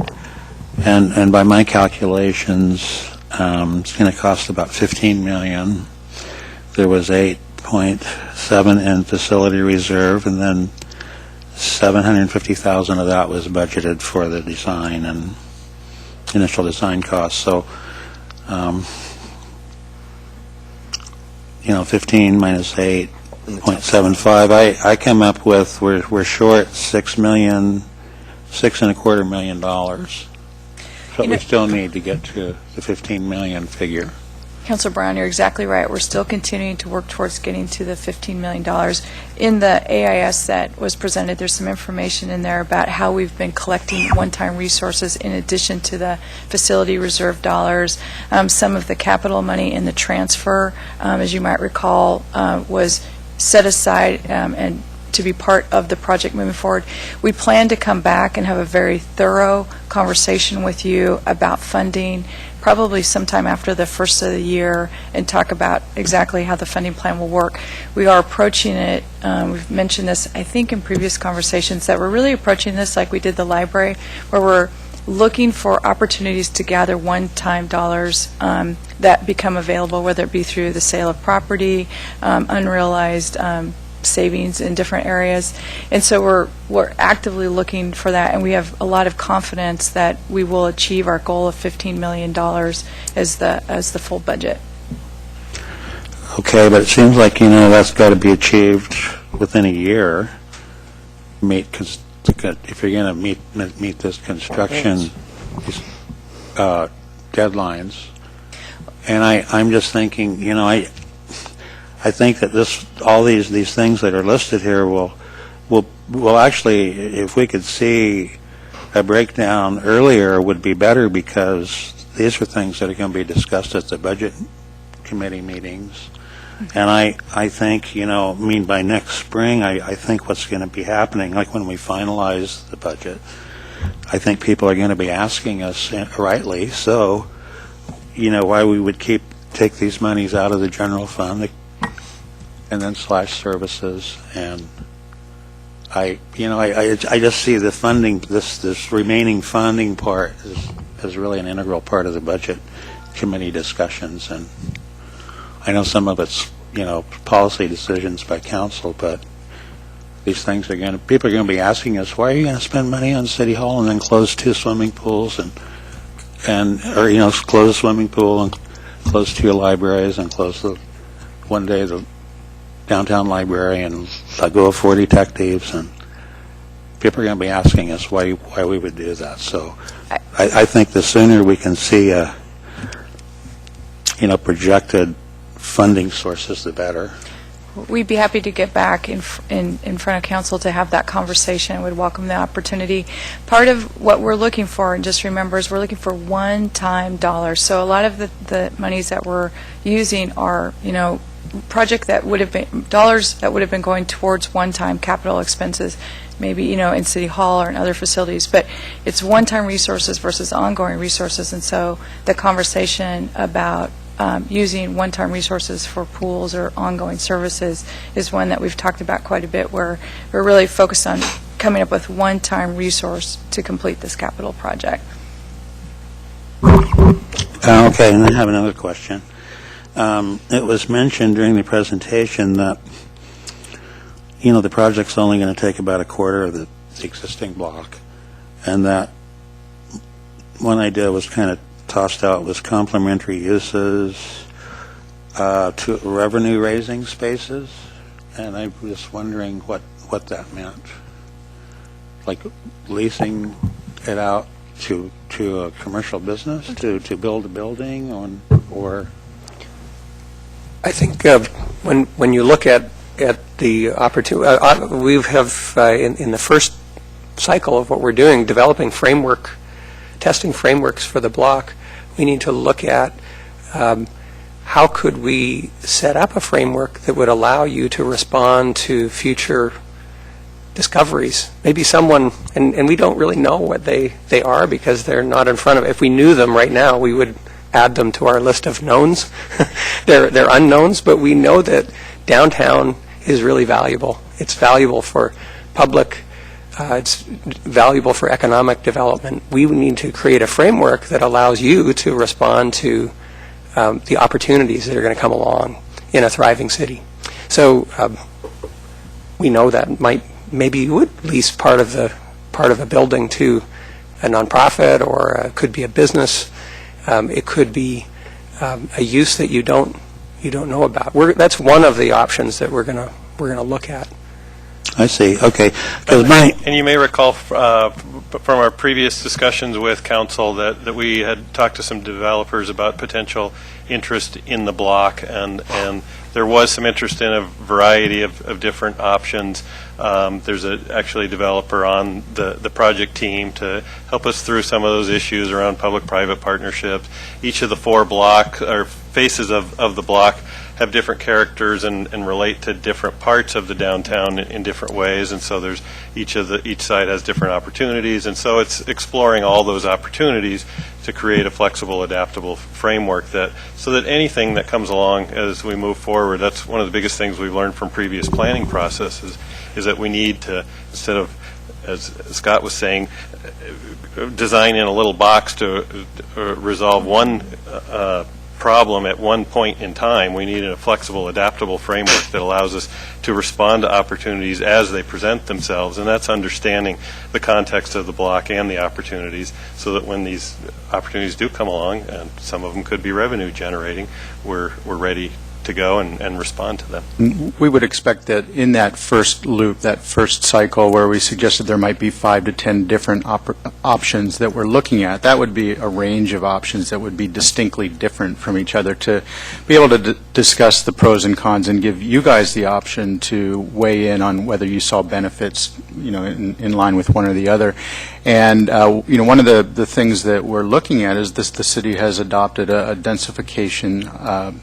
and by my calculations, it's going to cost about $15 million. There was $8.7 in facility reserve, and then $750,000 of that was budgeted for the design and initial design costs. So, 15 minus 8.75. I come up with we're short $6.25 million. But we still need to get to the 15 million figure. Councilor Brown, you're exactly right. We're still continuing to work towards getting to the $15 million. In the AIS that was presented, there's some information in there about how we've been collecting one-time resources in addition to the facility reserve dollars. Some of the capital money in the transfer, as you might recall, was set aside and to be part of the project moving forward. We plan to come back and have a very thorough conversation with you about funding, probably sometime after the first of the year, and talk about exactly how the funding plan will work. We are approaching it, we've mentioned this, I think, in previous conversations, that we're really approaching this like we did the library, where we're looking for opportunities to gather one-time dollars that become available, whether it be through the sale of property, unrealized savings in different areas. And so we're actively looking for that, and we have a lot of confidence that we will achieve our goal of $15 million as the full budget. Okay, but it seems like, that's got to be achieved within a year, because if you're going to meet this construction deadlines. And I'm just thinking, you know, I think that all these things that are listed here will actually, if we could see a breakdown earlier, would be better, because these are things that are going to be discussed at the budget committee meetings. And I think, you know, by next spring, I think what's going to be happening, like when we finalize the budget, I think people are going to be asking us, rightly so, you know, why we would take these monies out of the general fund and then slash services. And I just see the funding, this remaining funding part is really an integral part of the budget committee discussions. And I know some of it's, you know, policy decisions by council, but these things people are going to be asking us, why are you going to spend money on City Hall and then close 2 swimming pools or, you know, close a swimming pool and close 2 libraries and close one day the downtown library and let go of 4 detectives, and people are going to be asking us why we would do that. So I think the sooner we can see projected funding sources, the better. We'd be happy to get back in front of council to have that conversation. We'd welcome the opportunity. Part of what we're looking for, and just remember, is we're looking for one-time dollars. So a lot of the monies that we're using are, you know, project that would have been dollars that would have been going towards one-time capital expenses, maybe, you know, in City Hall or in other facilities. But it's one-time resources versus ongoing resources, and so the conversation about using one-time resources for pools or ongoing services is one that we've talked about quite a bit, where we're really focused on coming up with one-time resource to complete this capital project. Okay, and I have another question. It was mentioned during the presentation that, you know, the project's only going to take about a quarter of the existing block, and that one idea was kind of tossed out was complementary uses to revenue-raising spaces, and I was just wondering what that meant. Like leasing it out to a commercial business to build a building or I think when you look at the opportunity, we have in the first cycle of what we're doing, developing testing frameworks for the block, we need to look at how could we set up a framework that would allow you to respond to future discoveries. Maybe someone, and we don't really know what they are because they're not in front of it. If we knew them right now, we would add them to our list of knowns. They're unknowns, but we know that downtown is really valuable. It's valuable for public, it's valuable for economic development. We need to create a framework that allows you to respond to the opportunities that are going to come along in a thriving city. So we know that maybe you would lease part of a building to a nonprofit, or could be a business. It could be a use that you don't know about. That's one of the options that we're gonna look at. I see. Okay. And you may recall from our previous discussions with council that we had talked to some developers about potential interest in the block, and there was some interest in a variety of different options. There's actually a developer on the project team to help us through some of those issues around public-private partnerships. Each of the 4 block or faces of the block have different characters and relate to different parts of the downtown in different ways, and so there's each side has different opportunities, and so it's exploring all those opportunities to create a flexible, adaptable framework so that anything that comes along as we move forward. That's one of the biggest things we've learned from previous planning processes, is that we need to, instead of, as Scott was saying, design in a little box to resolve one problem at one point in time. We need a flexible, adaptable framework that allows us to respond to opportunities as they present themselves, and that's understanding the context of the block and the opportunities, so that when these opportunities do come along, and some of them could be revenue generating, we're ready to go and respond to them. We would expect that in that first loop, that first cycle where we suggested there might be 5 to 10 different options that we're looking at, that would be a range of options that would be distinctly different from each other, to be able to discuss the pros and cons and give you guys the option to weigh in on whether you saw benefits, in line with one or the other. And, one of the things that we're looking at is the city has adopted a densification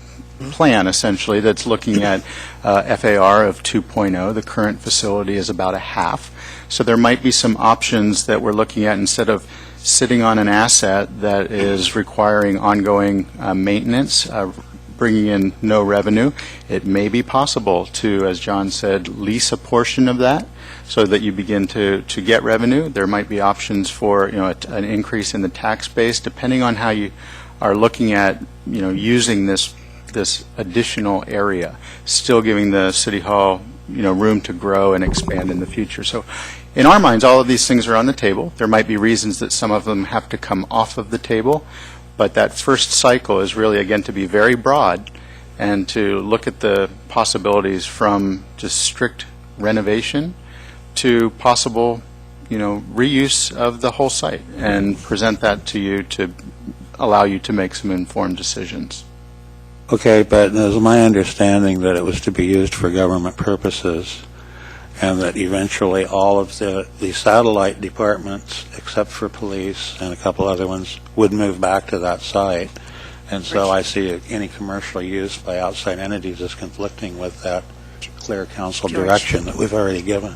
plan, essentially, that's looking at FAR of 2.0. The current facility is about a half. So there might be some options that we're looking at instead of sitting on an asset that is requiring ongoing maintenance, bringing in no revenue. It may be possible to, as John said, lease a portion of that so that you begin to get revenue. There might be options for an increase in the tax base, depending on how you are looking at using this additional area, still giving the City Hall room to grow and expand in the future. So in our minds, all of these things are on the table. There might be reasons that some of them have to come off of the table, but that first cycle is really, again, to be very broad and to look at the possibilities from just strict renovation to possible reuse of the whole site, and present that to you to allow you to make some informed decisions. Okay, but it was my understanding that it was to be used for government purposes, and that eventually all of the satellite departments, except for police and a couple other ones, would move back to that site. And so I see any commercial use by outside entities as conflicting with that clear council direction that we've already given.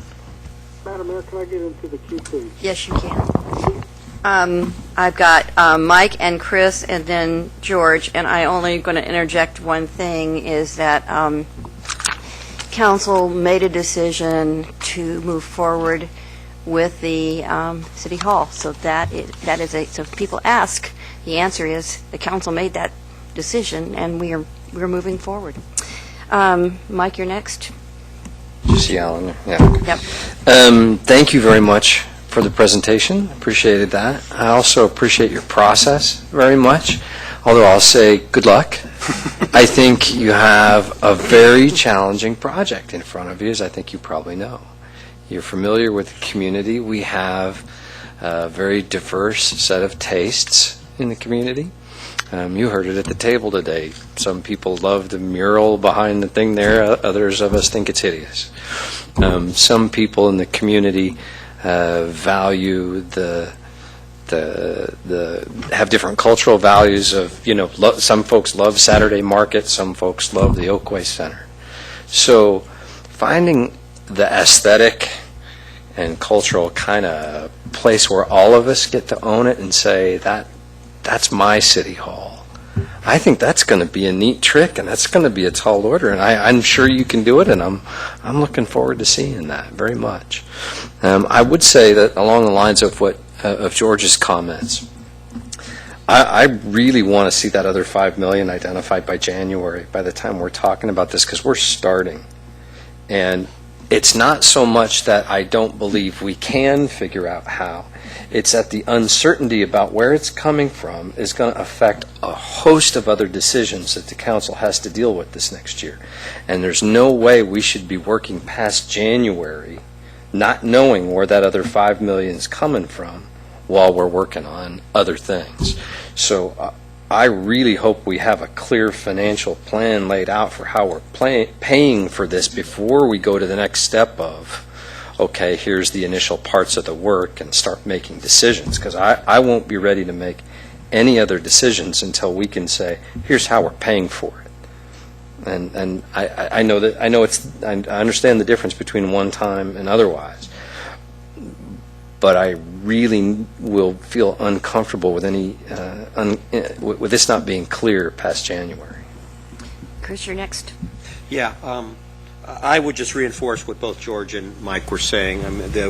Madam Mayor, can I get into the queue, please? Yes, you can. I've got Mike and Chris and then George, and I only going to interject one thing, is that council made a decision to move forward with the City Hall. So that is so if people ask, the answer is the council made that decision, and we're moving forward. Mike, you're next. Just yelling. Yeah. Yep. Thank you very much for the presentation. Appreciated that. I also appreciate your process very much, although I'll say good luck. I think you have a very challenging project in front of you, as I think you probably know. You're familiar with the community. We have a very diverse set of tastes in the community. You heard it at the table today. Some people love the mural behind the thing there. Others of us think it's hideous. Some people in the community value have different cultural values of, some folks love Saturday Market, some folks love the Oakway Center. So finding the aesthetic and cultural kind of place where all of us get to own it and say, that's my City Hall. I think that's going to be a neat trick, and that's going to be a tall order, and I'm sure you can do it, and I'm looking forward to seeing that very much. I would say that along the lines of of George's comments, I really want to see that other $5 million identified by January, by the time we're talking about this, because we're starting. And it's not so much that I don't believe we can figure out how. It's that the uncertainty about where it's coming from is going to affect a host of other decisions that the council has to deal with this next year. And there's no way we should be working past January not knowing where that other $5 million is coming from while we're working on other things. So I really hope we have a clear financial plan laid out for how we're paying for this before we go to the next step of, okay, here's the initial parts of the work, and start making decisions, because I won't be ready to make any other decisions until we can say, here's how we're paying for it. And I understand the difference between one time and otherwise, but I really will feel uncomfortable with with this not being clear past January. Chris, you're next. Yeah, I would just reinforce what both George and Mike were saying.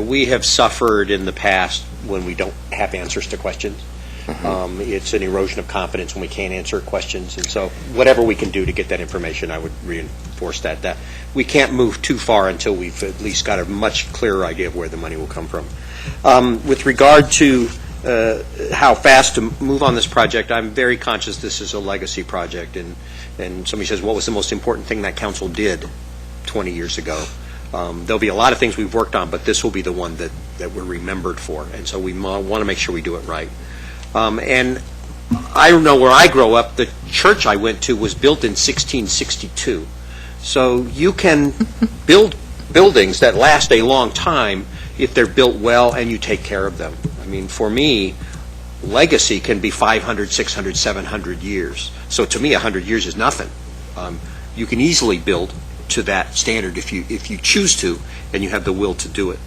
We have suffered in the past when we don't have answers to questions. Mm-hmm. It's an erosion of confidence when we can't answer questions, and so whatever we can do to get that information, I would reinforce that we can't move too far until we've at least got a much clearer idea of where the money will come from. With regard to how fast to move on this project, I'm very conscious this is a legacy project, and and somebody says, what was the most important thing that council did 20 years ago? There'll be a lot of things we've worked on, but this will be the one that we're remembered for, and so we want to make sure we do it right. And I know where I grew up, the church I went to was built in 1662. So you can build buildings that last a long time if they're built well and you take care of them. I mean, for me, legacy can be 500, 600, 700 years. So to me, 100 years is nothing. You can easily build to that standard if you choose to and you have the will to do it.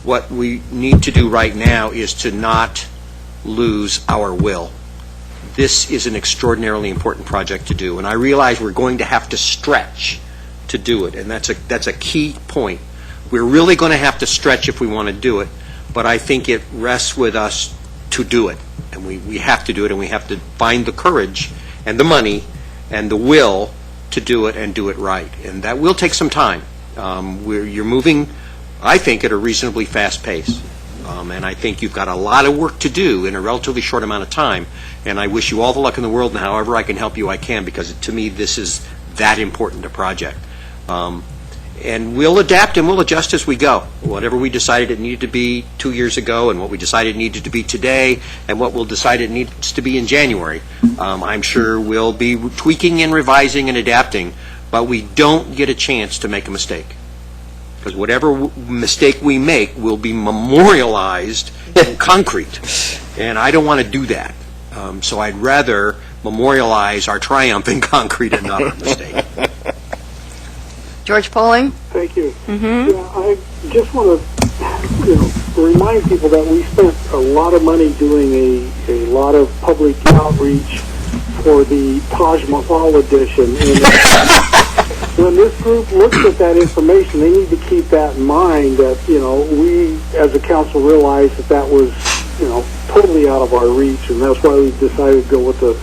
What we need to do right now is to not lose our will. This is an extraordinarily important project to do, and I realize we're going to have to stretch to do it, and that's a key point. We're really going to have to stretch if we want to do it, but I think it rests with us to do it, and we have to do it, and we have to find the courage and the money and the will to do it and do it right, and that will take some time. You're moving, I think, at a reasonably fast pace. And I think you've got a lot of work to do in a relatively short amount of time. And I wish you all the luck in the world, and however I can help you, I can, because to me, this is that important a project. And we'll adapt and we'll adjust as we go. Whatever we decided it needed to be 2 years ago, and what we decided it needed to be today, and what we'll decide it needs to be in January, I'm sure we'll be tweaking and revising and adapting, but we don't get a chance to make a mistake. Because whatever mistake we make will be memorialized in concrete. And I don't want to do that. So I'd rather memorialize our triumph in concrete and not our mistake. George Poling? Thank you. Yeah, I just want to remind people that we spent a lot of money doing a lot of public outreach for the Taj Mahal edition. And when this group looks at that information, they need to keep that in mind that, we as a council realized that was, totally out of our reach, and that's why we decided to go with the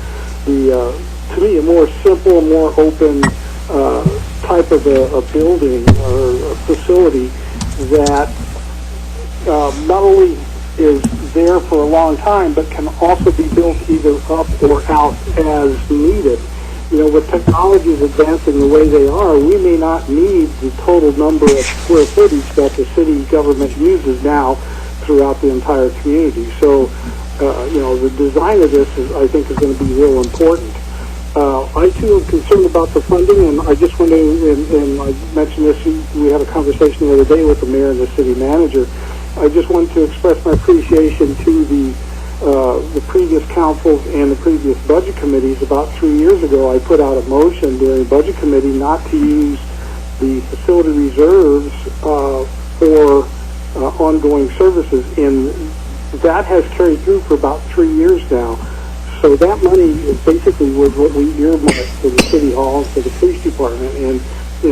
to me, a more simple, more open type of a building or a facility that not only is there for a long time, but can also be built either up or out as needed. With technologies advancing the way they are, we may not need the total number of square footage that the city government uses now throughout the entire community. So, the design of this, I think, is going to be real important. I, too, am concerned about the funding, and I just want to, and I mentioned this, we had a conversation the other day with the mayor and the city manager. I just want to express my appreciation to the previous councils and the previous budget committees. About 3 years ago, I put out a motion during the budget committee not to use the facility reserves for ongoing services, and that has carried through for about 3 years now. So that money is basically was what we earmarked for the city hall and for the police department. And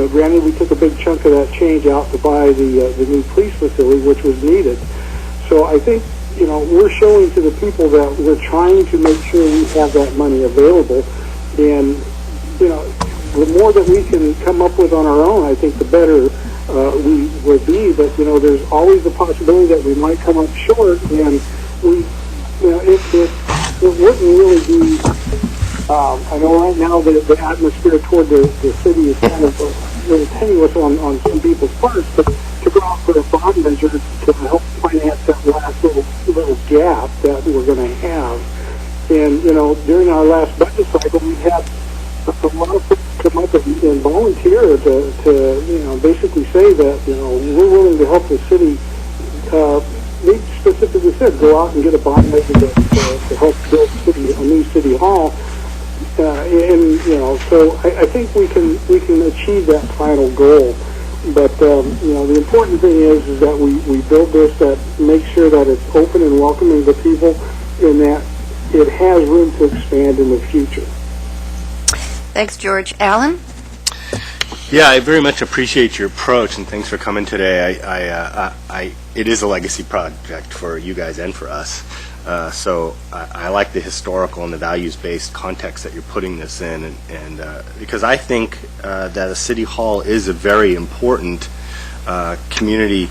granted, we took a big chunk of that change out to buy the new police facility, which was needed. So I think we're showing to the people that we're trying to make sure we have that money available. And the more that we can come up with on our own, I think the better we will be. But there's always the possibility that we might come up short, and we, it wouldn't really be. I know right now the atmosphere toward the city is kind of a little tenuous on some people's parts, but to go out for a bond measure to help finance that last little gap that we're going to have. And during our last budget cycle, we had a lot of folks come up and volunteer to basically say that we're willing to help the city. They specifically said go out and get a bond measure to help build a new city hall. So I think we can achieve that final goal. But the important thing is that we build this, that make sure that it's open and welcoming to people, and that it has room to expand in the future. Thanks, George. Alan? Yeah, I very much appreciate your approach, and thanks for coming today. It is a legacy project for you guys and for us. So I like the historical and the values-based context that you're putting this in, and because I think that a city hall is a very important community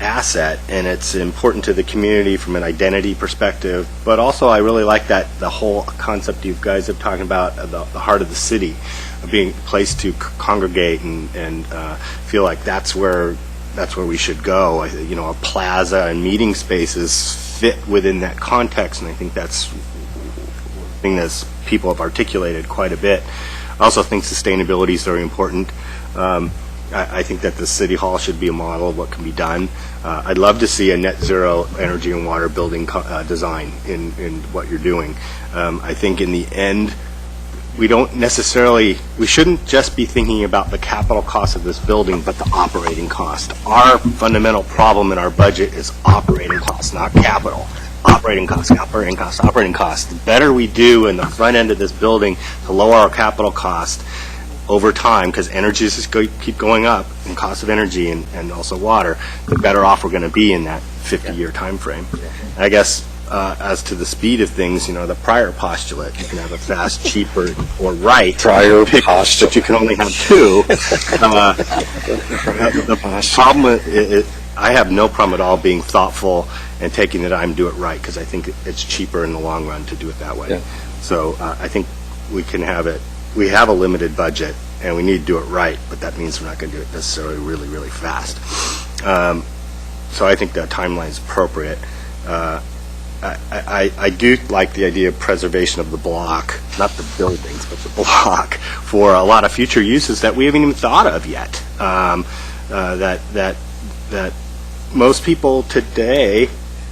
asset, and it's important to the community from an identity perspective. But also, I really like that the whole concept you guys have talking about the heart of the city, being a place to congregate and feel like that's where we should go. You know, a plaza and meeting spaces fit within that context, and I think that's a thing that people have articulated quite a bit. I also think sustainability is very important. I think that the City Hall should be a model of what can be done. I'd love to see a net zero energy and water building design in what you're doing. I think in the end, we shouldn't just be thinking about the capital cost of this building, but the operating cost. Our fundamental problem in our budget is operating costs, not capital. Operating costs, operating costs, operating costs. The better we do in the front end of this building to lower our capital cost over time, because energy just keep going up in cost of energy and also water, the better off we're going to be in that 50-year time frame. And I guess as to the speed of things, you know, the prior postulate, you can have a fast, cheaper, or right. Prior postulate. But you can only have two. The problem is, I have no problem at all being thoughtful and taking the time to do it right, because I think it's cheaper in the long run to do it that way. Yeah. So I think we can have it. We have a limited budget, and we need to do it right, but that means we're not going to do it necessarily really, really fast. So I think that timeline is appropriate. I do like the idea of preservation of the block, not the buildings, but the block, for a lot of future uses that we haven't even thought of yet. That most people today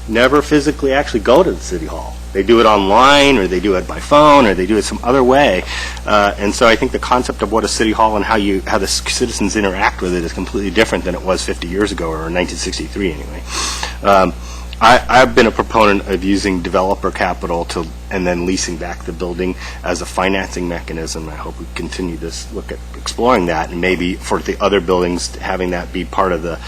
never physically actually go to the City Hall. They do it online, or they do it by phone, or they do it some other way. And so I think the concept of what a City Hall and how the citizens interact with it is completely different than it was 50 years ago, or in 1963 anyway. I've been a proponent of using developer capital and then leasing back the building as a financing mechanism. I hope we continue to look at exploring that, and maybe for the other buildings, having that be part of the,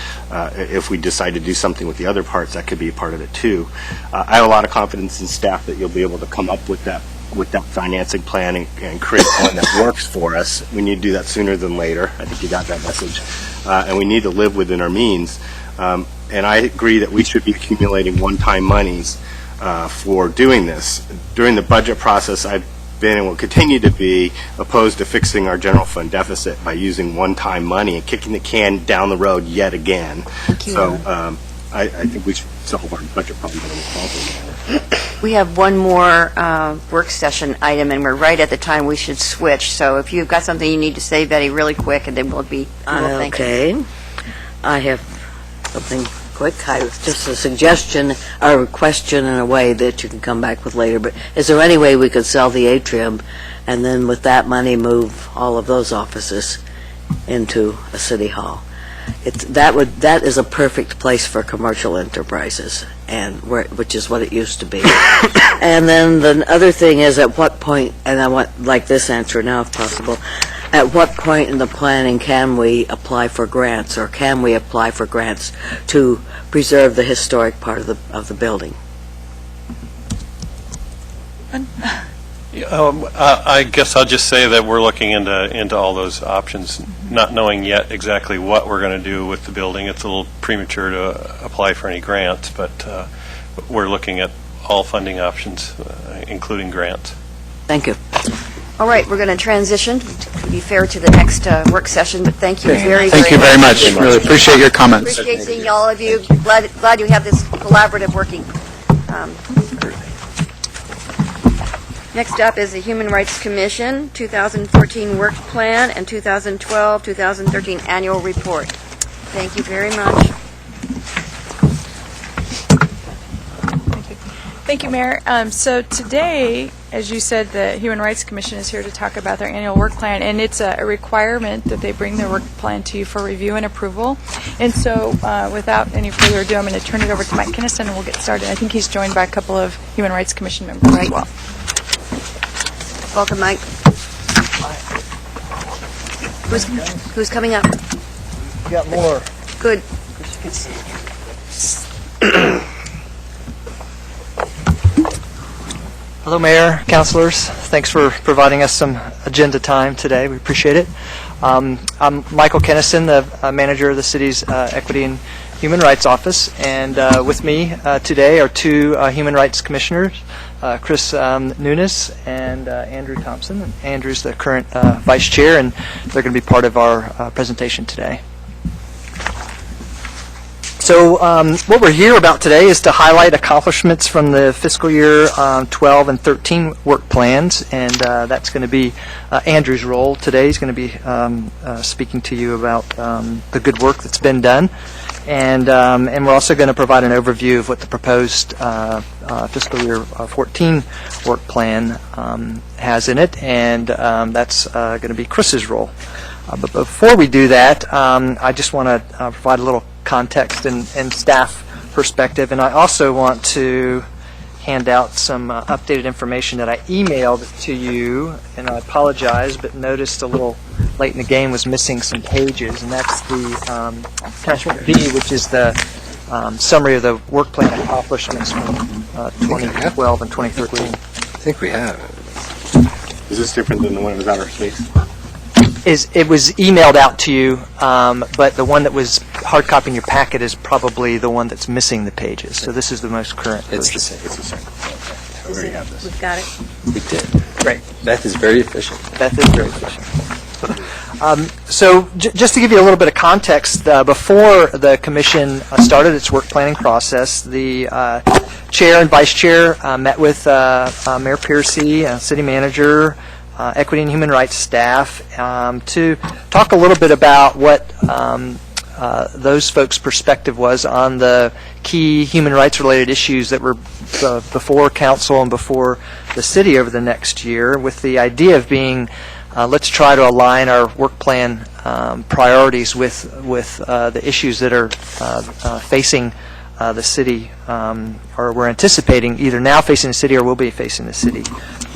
if we decide to do something with the other parts, that could be a part of it too. I have a lot of confidence in staff that you'll be able to come up with that financing plan and create one that works for us. We need to do that sooner than later. I think you got that message. And we need to live within our means. And I agree that we should be accumulating one-time monies for doing this. During the budget process, I've been and will continue to be opposed to fixing our general fund deficit by using one-time money and kicking the can down the road yet again. So I think we should solve our budget problem in a responsible manner. We have one more work session item, and we're right at the time we should switch. So if you've got something you need to say, Betty, really quick, and then we'll thank you. Okay. I have something quick. Just a suggestion or a question in a way that you can come back with later. But is there any way we could sell the atrium and then with that money move all of those offices into a city hall? That is a perfect place for commercial enterprises, which is what it used to be. And then the other thing is, at what point, and I want like this answer now if possible, at what point in the planning can we apply for grants, or can we apply for grants to preserve the historic part of the building? I guess I'll just say that we're looking into all those options, not knowing yet exactly what we're going to do with the building. It's a little premature to apply for any grants, but we're looking at all funding options, including grants. Thank you. All right, we're going to transition, to be fair, to the next work session, but thank you very much. Thank you very much. Really appreciate your comments. Appreciate seeing all of you. Glad you have this collaborative working. Next up is the Human Rights Commission 2014 Work Plan and 2012-2013 Annual Report. Thank you very much. Thank you, Mayor. So today, as you said, the Human Rights Commission is here to talk about their annual work plan, and it's a requirement that they bring their work plan to you for review and approval. And so without any further ado, I'm going to turn it over to Mike Kinnison, and we'll get started. I think he's joined by a couple of Human Rights Commission members as well. Welcome, Mike. Who's coming up? You got more. Good. Hello, Mayor, councilors. Thanks for providing us some agenda time today. We appreciate it. I'm Michael Kennison, the manager of the city's Equity and Human Rights Office, and with me today are two Human Rights Commissioners, Chris Nunes and Andrew Thompson. Andrew's the current Vice Chair, and they're going to be part of our presentation today. So what we're here about today is to highlight accomplishments from the fiscal year 12 and 13 work plans, and that's going to be Andrew's role today. He's going to be speaking to you about the good work that's been done, and we're also going to provide an overview of what the proposed fiscal year 14 work plan has in it, and that's going to be Chris's role. But before we do that, I just want to provide a little context and staff perspective, and I also want to hand out some updated information that I emailed to you, and I apologize, but noticed a little late in the game was missing some pages, and that's the attachment B, which is the summary of the work plan accomplishments from 2012 and 2013. I think we have. Is this different than the one that was out of space? It was emailed out to you, but the one that was hard copy in your packet is probably the one that's missing the pages. So this is the most current version. It's the same. It's the same. We already have this. We've got it. We did. Great. Beth is very efficient. Beth is very efficient. So just to give you a little bit of context, before the commission started its work planning process, the chair and vice chair met with Mayor Piercy, city manager, Equity and Human Rights staff, to talk a little bit about what those folks' perspective was on the key human rights related issues that were before council and before the city over the next year, with the idea of being let's try to align our work plan priorities with the issues that are facing the city, or we're anticipating either now facing the city or will be facing the city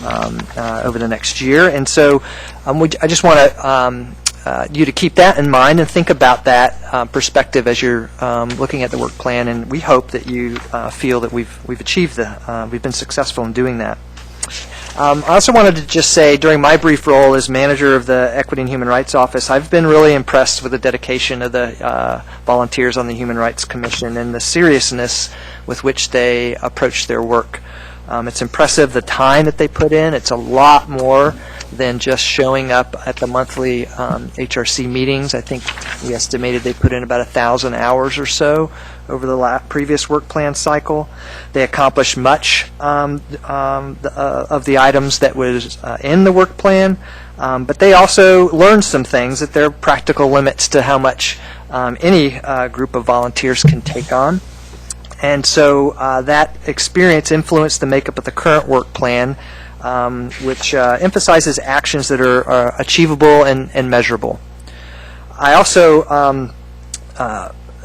over the next year. And so I just want you to keep that in mind and think about that perspective as you're looking at the work plan, and we hope that you feel that we've achieved we've been successful in doing that. I also wanted to just say, during my brief role as manager of the Equity and Human Rights Office, I've been really impressed with the dedication of the volunteers on the Human Rights Commission and the seriousness with which they approach their work. It's impressive the time that they put in. It's a lot more than just showing up at the monthly HRC meetings. I think we estimated they put in about 1,000 hours or so over the previous work plan cycle. They accomplished much of the items that was in the work plan, but they also learned some things, that there are practical limits to how much any group of volunteers can take on. And so that experience influenced the makeup of the current work plan, which emphasizes actions that are achievable and measurable. I also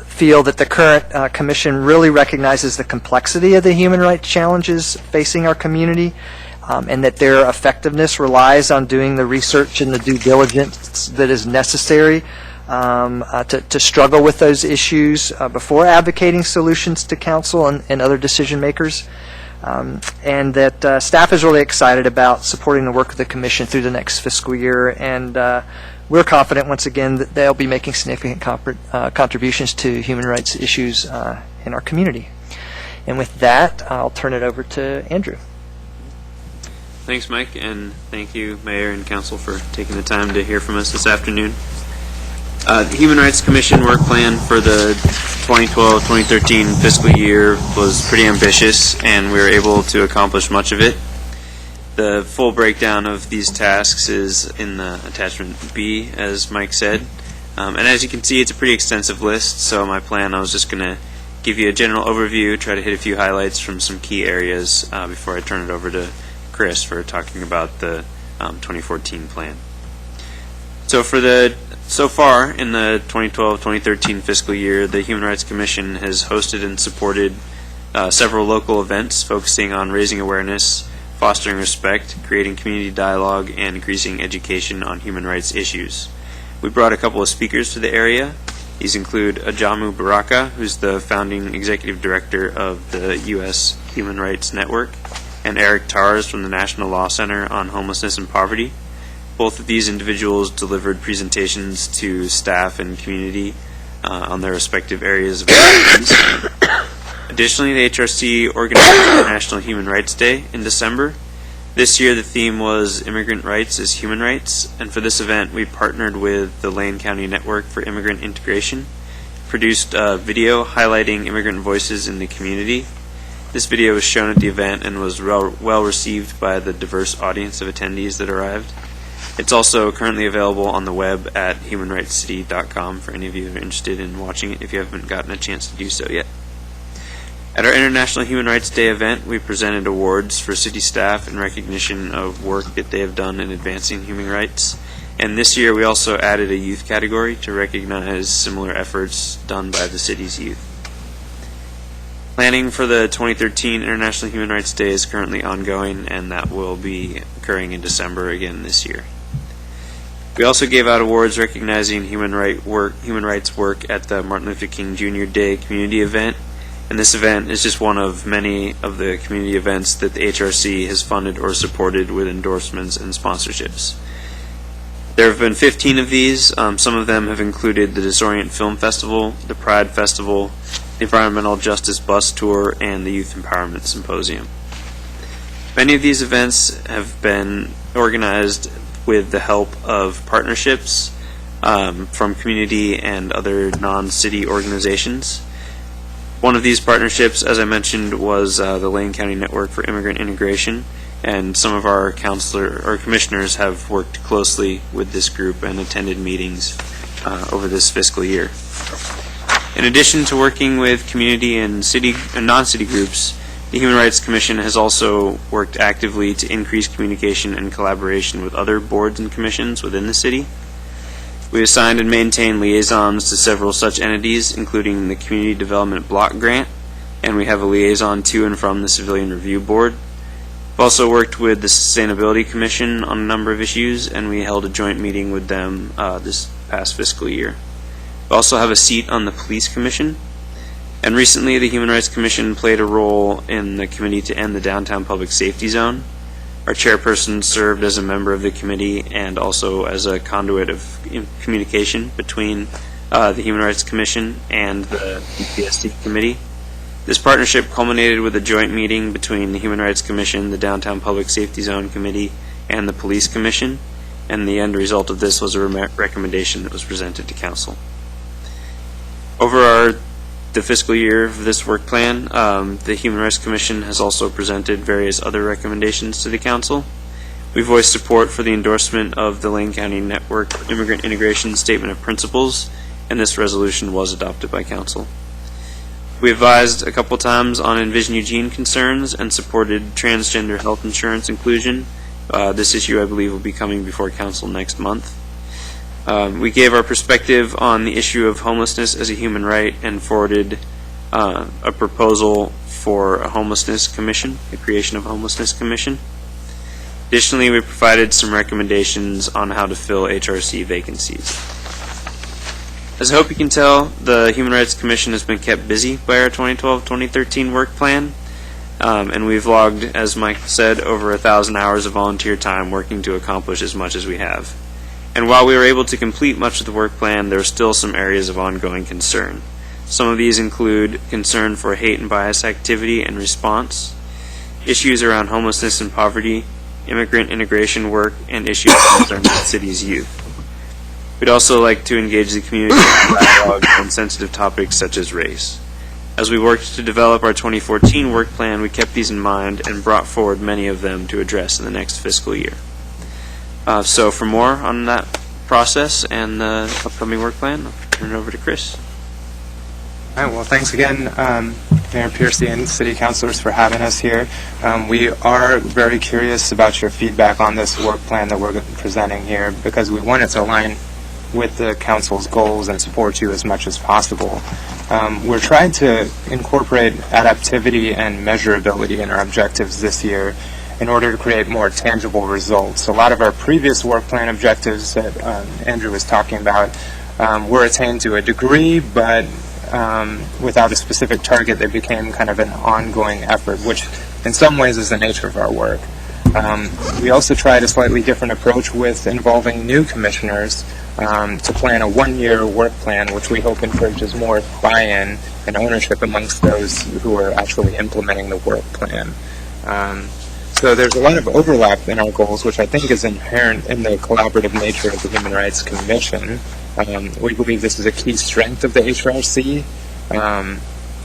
feel that the current commission really recognizes the complexity of the human rights challenges facing our community, and that their effectiveness relies on doing the research and the due diligence that is necessary to struggle with those issues before advocating solutions to council and other decision makers. And that staff is really excited about supporting the work of the commission through the next fiscal year, and we're confident once again that they'll be making significant contributions to human rights issues in our community. And with that, I'll turn it over to Andrew. Thanks, Mike, and thank you, Mayor and Council, for taking the time to hear from us this afternoon. The Human Rights Commission work plan for the 2012-2013 fiscal year was pretty ambitious, and we were able to accomplish much of it. The full breakdown of these tasks is in the attachment B, as Mike said. And as you can see, it's a pretty extensive list, so my plan, I was just going to give you a general overview, try to hit a few highlights from some key areas before I turn it over to Chris for talking about the 2014 plan. So far in the 2012-2013 fiscal year, the Human Rights Commission has hosted and supported several local events focusing on raising awareness, fostering respect, creating community dialogue, and increasing education on human rights issues. We brought a couple of speakers to the area. These include Ajamu Baraka, who's the founding executive director of the U.S. Human Rights Network, and Eric Tars from the National Law Center on Homelessness and Poverty. Both of these individuals delivered presentations to staff and community on their respective areas of expertise. Additionally, the HRC organized International Human Rights Day in December. This year, the theme was Immigrant Rights is Human Rights, and for this event, we partnered with the Lane County Network for Immigrant Integration, produced a video highlighting immigrant voices in the community. This video was shown at the event and was well received by the diverse audience of attendees that arrived. It's also currently available on the web at humanrightscity.com for any of you who are interested in watching it if you haven't gotten a chance to do so yet. At our International Human Rights Day event, we presented awards for city staff in recognition of work that they have done in advancing human rights. And this year we also added a youth category to recognize similar efforts done by the city's youth. Planning for the 2013 International Human Rights Day is currently ongoing, and that will be occurring in December again this year. We also gave out awards recognizing human rights work at the Martin Luther King Jr. Day community event. And this event is just one of many of the community events that the HRC has funded or supported with endorsements and sponsorships. There have been 15 of these. Some of them have included the Disorient Film Festival, the Pride Festival, the Environmental Justice Bus Tour, and the Youth Empowerment Symposium. Many of these events have been organized with the help of partnerships from community and other non-city organizations. One of these partnerships, as I mentioned, was the Lane County Network for Immigrant Integration, and some of our commissioners have worked closely with this group and attended meetings over this fiscal year. In addition to working with community and city and non-city groups, the Human Rights Commission has also worked actively to increase communication and collaboration with other boards and commissions within the city. We assigned and maintain liaisons to several such entities, including the Community Development Block Grant, and we have a liaison to and from the Civilian Review Board. We've also worked with the Sustainability Commission on a number of issues, and we held a joint meeting with them this past fiscal year. We also have a seat on the Police Commission, and recently the Human Rights Commission played a role in the committee to end the downtown public safety zone. Our chairperson served as a member of the committee and also as a conduit of communication between the Human Rights Commission and the PPSC committee. This partnership culminated with a joint meeting between the Human Rights Commission, the Downtown Public Safety Zone Committee, and the Police Commission, and the end result of this was a recommendation that was presented to Council. Over the fiscal year of this work plan, the Human Rights Commission has also presented various other recommendations to the Council. We voiced support for the endorsement of the Lane County Network for Immigrant Integration Statement of Principles, and this resolution was adopted by Council. We advised a couple times on Envision Eugene concerns and supported transgender health insurance inclusion. This issue, I believe, will be coming before Council next month. We gave our perspective on the issue of homelessness as a human right and forwarded a proposal for a homelessness commission, the creation of a homelessness commission. Additionally, we provided some recommendations on how to fill HRC vacancies. As I hope you can tell, the Human Rights Commission has been kept busy by our 2012-2013 work plan, and we've logged, as Mike said, over 1,000 hours of volunteer time working to accomplish as much as we have. And while we were able to complete much of the work plan, there are still some areas of ongoing concern. Some of these include concern for hate and bias activity and response, issues around homelessness and poverty, immigrant integration work, and issues concerning the city's youth. We'd also like to engage the community in dialogue on sensitive topics such as race. As we worked to develop our 2014 work plan, we kept these in mind and brought forward many of them to address in the next fiscal year. So for more on that process and the upcoming work plan, I'll turn it over to Chris. All right, well, thanks again, Mayor Piercy and City Councilors, for having us here. We are very curious about your feedback on this work plan that we're presenting here because we want it to align with the Council's goals and support you as much as possible. We're trying to incorporate adaptivity and measurability in our objectives this year in order to create more tangible results. A lot of our previous work plan objectives that Andrew was talking about were attained to a degree, but without a specific target, they became kind of an ongoing effort, which in some ways is the nature of our work. We also tried a slightly different approach with involving new commissioners to plan a one-year work plan, which we hope encourages more buy-in and ownership amongst those who are actually implementing the work plan. So there's a lot of overlap in our goals, which I think is inherent in the collaborative nature of the Human Rights Commission. We believe this is a key strength of the HRC,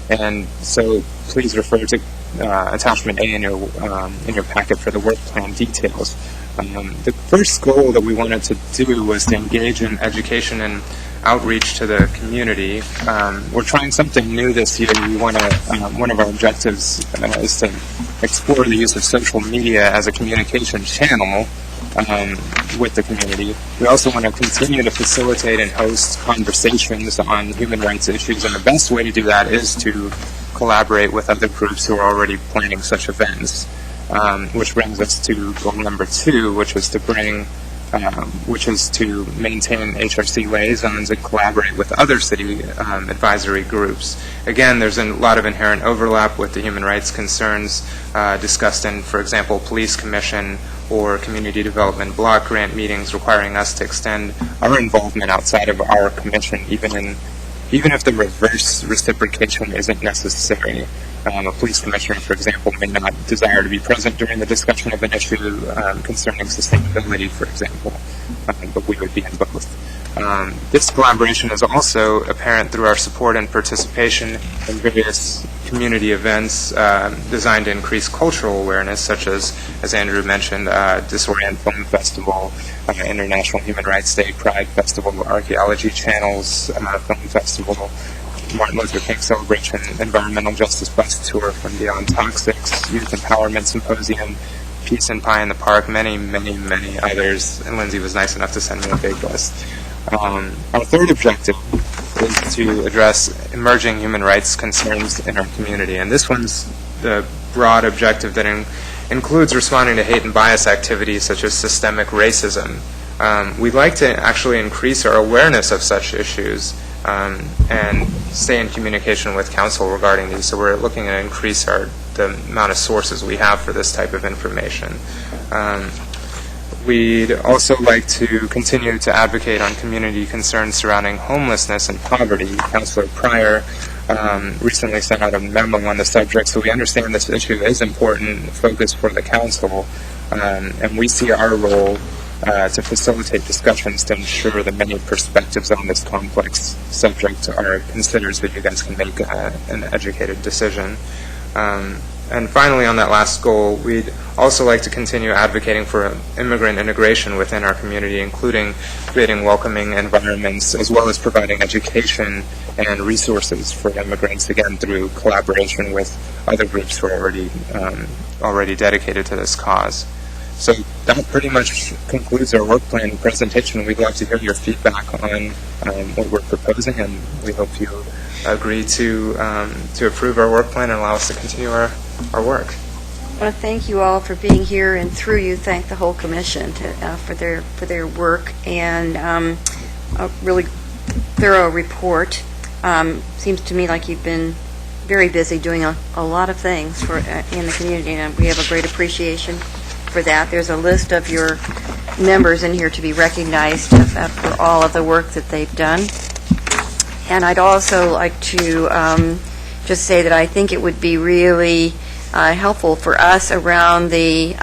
and so please refer to attachment A in your packet for the work plan details. The first goal that we wanted to do was to engage in education and outreach to the community. We're trying something new this year. We want to, one of our objectives is to explore the use of social media as a communication channel with the community. We also want to continue to facilitate and host conversations on human rights issues, and the best way to do that is to collaborate with other groups who are already planning such events. Which brings us to goal number 2, which is to maintain HRC liaisons and collaborate with other city advisory groups. Again, there's a lot of inherent overlap with the human rights concerns discussed in, for example, police commission or community development block grant meetings, requiring us to extend our involvement outside of our commission, even if the reverse reciprocation isn't necessary. A police commissioner, for example, may not desire to be present during the discussion of an issue concerning sustainability, for example, but we would be in both. This collaboration is also apparent through our support and participation in various community events designed to increase cultural awareness, such as Andrew mentioned, Disorient Film Festival, International Human Rights Day, Pride Festival, Archaeology Channel's Film Festival, Martin Luther King Celebration, Environmental Justice Bus Tour from Beyond Toxics, Youth Empowerment Symposium, Peace and Pie in the Park, many, many, many others, and Lindsay was nice enough to send me a big list. Our third objective is to address emerging human rights concerns in our community, and this one's the broad objective that includes responding to hate and bias activities such as systemic racism. We'd like to actually increase our awareness of such issues and stay in communication with council regarding these, so we're looking to increase the amount of sources we have for this type of information. We'd also like to continue to advocate on community concerns surrounding homelessness and poverty. Councilor Pryor recently sent out a memo on the subject, so we understand this issue is important focus for the council, and we see our role to facilitate discussions to ensure that many perspectives on this complex subject are considered so you guys can make an educated decision. And finally, on that last goal, we'd also like to continue advocating for immigrant integration within our community, including creating welcoming environments, as well as providing education and resources for immigrants, again, through collaboration with other groups who are already dedicated to this cause. So that pretty much concludes our work plan presentation. We'd love to hear your feedback on what we're proposing, and we hope you agree to approve our work plan and allow us to continue our work. I want to thank you all for being here, and through you, thank the whole commission for their work and a really thorough report. Seems to me like you've been very busy doing a lot of things in the community, and we have a great appreciation for that. There's a list of your members in here to be recognized for all of the work that they've done. And I'd also like to just say that I think it would be really helpful for us around the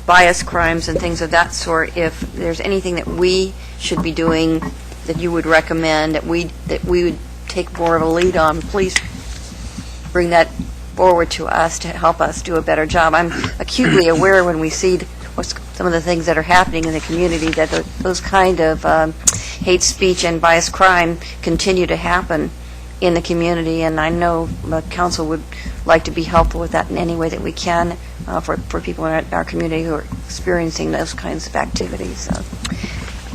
bias crimes and things of that sort, if there's anything that we should be doing that you would recommend that we would take more of a lead on, please bring that forward to us to help us do a better job. I'm acutely aware when we see some of the things that are happening in the community that those kind of hate speech and bias crime continue to happen in the community, and I know the council would like to be helpful with that in any way that we can for people in our community who are experiencing those kinds of activities. So,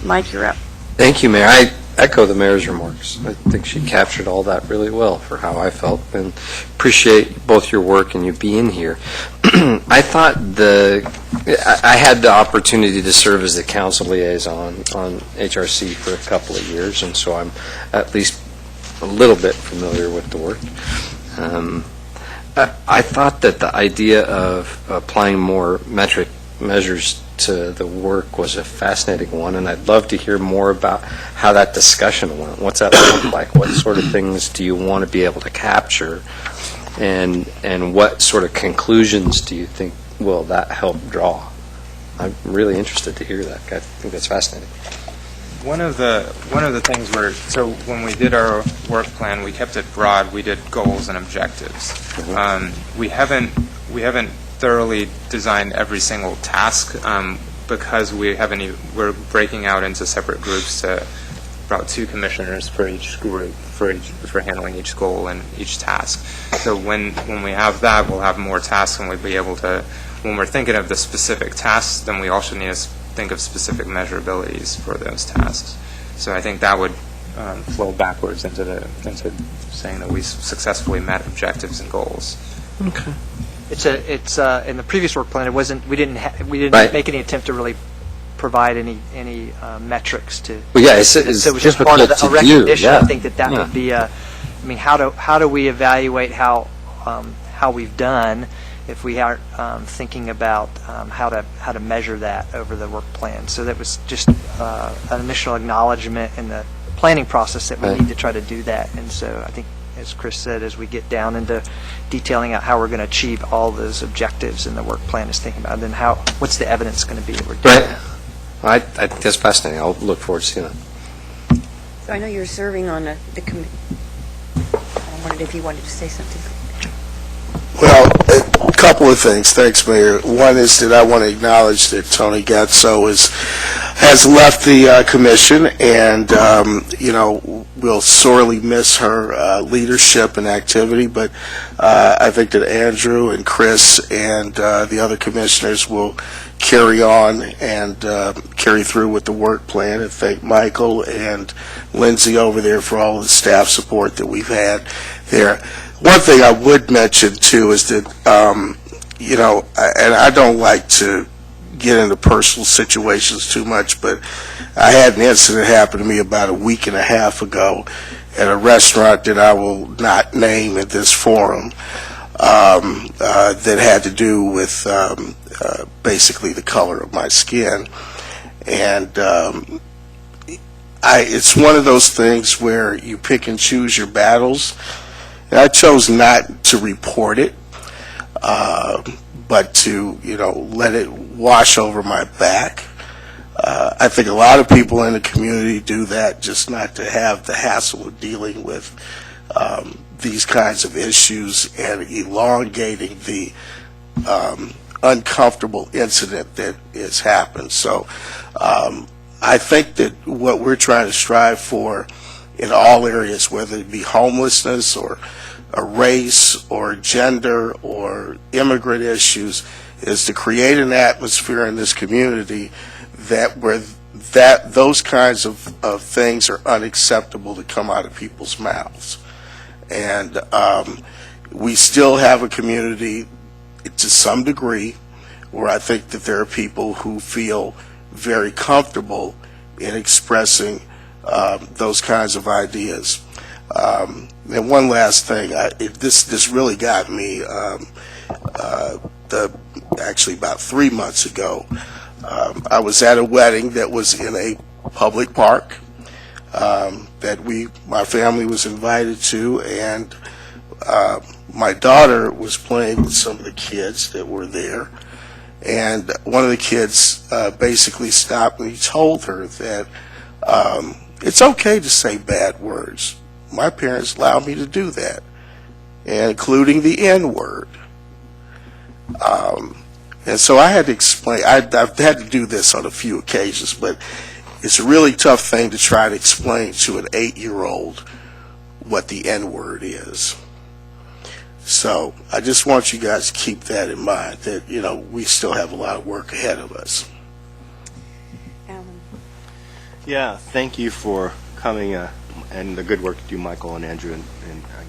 Mike, you're up. Thank you, Mayor. I echo the mayor's remarks. I think she captured all that really well for how I felt, and appreciate both your work and you being here. I thought I had the opportunity to serve as the council liaison on HRC for a couple of years, and so I'm at least a little bit familiar with the work. I thought that the idea of applying more metric measures to the work was a fascinating one, and I'd love to hear more about how that discussion went. What's that look like? What sort of things do you want to be able to capture, and what sort of conclusions do you think will that help draw? I'm really interested to hear that. I think that's fascinating. One of the things so when we did our work plan, we kept it broad. We did goals and objectives. We haven't thoroughly designed every single task because we're breaking out into separate groups to about 2 commissioners for each group for handling each goal and each task. So when we have that, we'll have more tasks, and we'll be able to. When we're thinking of the specific tasks, then we also need to think of specific measurabilities for those tasks. So I think that would flow backwards into saying that we successfully met objectives and goals. Okay. It's in the previous work plan. We didn't Right. make any attempt to really provide any metrics to. Well, yeah, it's so it was just part of difficult to a recognition. do, yeah. I think that would be. How do we evaluate how we've done if we aren't thinking about how to measure that over the work plan? So that was just an initial acknowledgement in the planning process that we Right. need to try to do that. And so I think, as Chris said, as we get down into detailing out how we're going to achieve all those objectives in the work plan, is thinking about then what's the evidence going to be that we're doing Right. I think that's fascinating. I'll look forward to seeing that. So I know you're serving on the committee. I wondered if you wanted to say something. Well, a couple of things. Thanks, Mayor. One is that I want to acknowledge that Tony Gatso has left the commission, and we'll sorely miss her leadership and activity. But I think that Andrew and Chris and the other commissioners will carry on and carry through with the work plan. And thank Michael and Lindsay over there for all the staff support that we've had there. One thing I would mention, too, is that, and I don't like to get into personal situations too much, but I had an incident happen to me about a week and a half ago at a restaurant that I will not name at this forum that had to do with basically the color of my skin. And it's one of those things where you pick and choose your battles. And I chose not to report it, but to, let it wash over my back. I think a lot of people in the community do that just not to have the hassle of dealing with these kinds of issues and elongating the uncomfortable incident that has happened. So I think that what we're trying to strive for in all areas, whether it be homelessness or a race or gender or immigrant issues, is to create an atmosphere in this community where those kinds of things are unacceptable to come out of people's mouths. And we still have a community to some degree where I think that there are people who feel very comfortable in expressing those kinds of ideas. And one last thing, this really got me. Actually, about 3 months ago, I was at a wedding that was in a public park that my family was invited to, and my daughter was playing with some of the kids that were there. And one of the kids basically stopped and he told her that it's okay to say bad words. My parents allowed me to do that, including the N-word. And so I had to explain. I've had to do this on a few occasions, but it's a really tough thing to try to explain to an 8-year-old what the N-word is. So I just want you guys to keep that in mind, that, we still have a lot of work ahead of us. Yeah, thank you for coming and the good work you do, Michael and Andrew and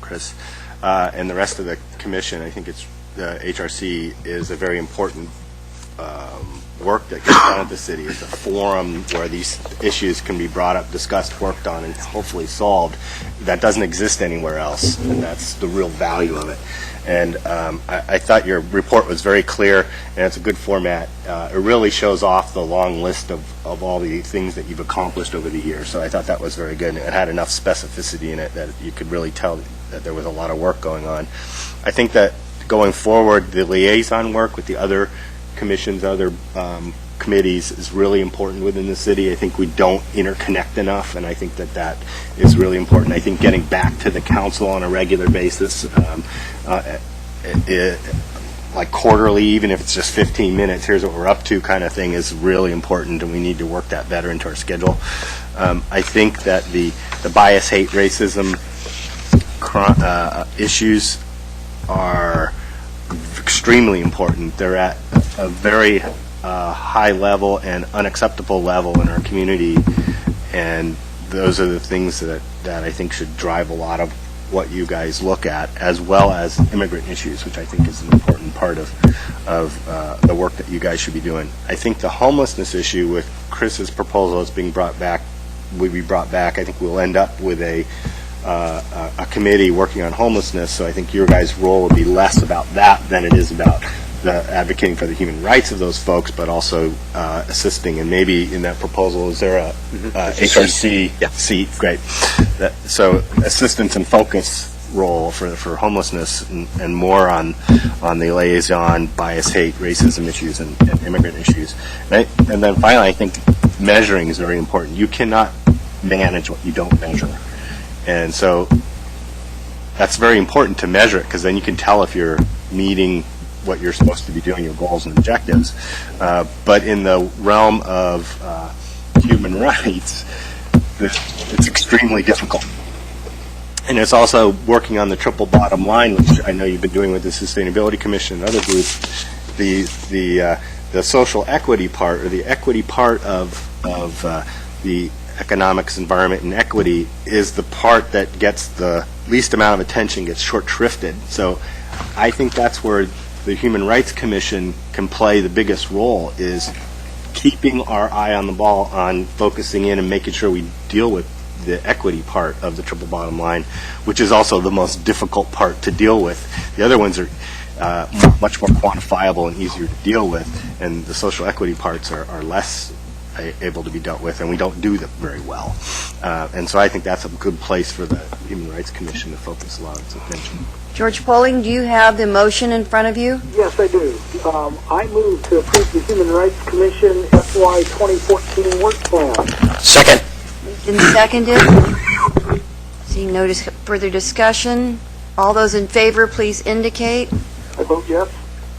Chris, and the rest of the commission. I think HRC is a very important work that gets done at the city. It's a forum where these issues can be brought up, discussed, worked on, and hopefully solved. That doesn't exist anywhere else, and that's the real value of it. And I thought your report was very clear, and it's a good format. It really shows off the long list of all the things that you've accomplished over the years. So I thought that was very good. And it had enough specificity in it that you could really tell that there was a lot of work going on. I think that going forward, the liaison work with the other commissions, other committees is really important within the city. I think we don't interconnect enough, and I think that that is really important. I think getting back to the council on a regular basis, like quarterly, even if it's just 15 minutes, here's what we're up to kind of thing, is really important, and we need to work that better into our schedule. I think that the bias, hate, racism issues are extremely important. They're at a very high level and unacceptable level in our community, and those are the things that I think should drive a lot of what you guys look at, as well as immigrant issues, which I think is an important part of the work that you guys should be doing. I think the homelessness issue, with Chris's proposal, is being brought back, will be brought back. I think we'll end up with a committee working on homelessness, so I think your guys' role will be less about that than it is about advocating for the human rights of those folks, but also assisting. And maybe in that proposal, is there a HRC seat? Great. So assistance and focus role for homelessness, and more on the liaison, bias, hate, racism issues, and immigrant issues. And then finally, I think measuring is very important. You cannot manage what you don't measure. And so that's very important to measure it, because then you can tell if you're meeting what you're supposed to be doing, your goals and objectives. But in the realm of human rights, it's extremely difficult. And it's also working on the triple bottom line, which I know you've been doing with the Sustainability Commission and other groups. The social equity part, or the equity part of the economics, environment, and equity, is the part that gets the least amount of attention, gets short-shrifted. So I think that's where the Human Rights Commission can play the biggest role, is keeping our eye on the ball on focusing in and making sure we deal with the equity part of the triple bottom line, which is also the most difficult part to deal with. The other ones are much more quantifiable and easier to deal with, and the social equity parts are less able to be dealt with, and we don't do them very well. And so I think that's a good place for the Human Rights Commission to focus a lot of its attention. George Poling, do you have the motion in front of you? Yes, I do. I move to approve the Human Rights Commission FY 2014 work plan. Second. Been seconded. Seeing no further discussion, all those in favor, please indicate. I vote yes.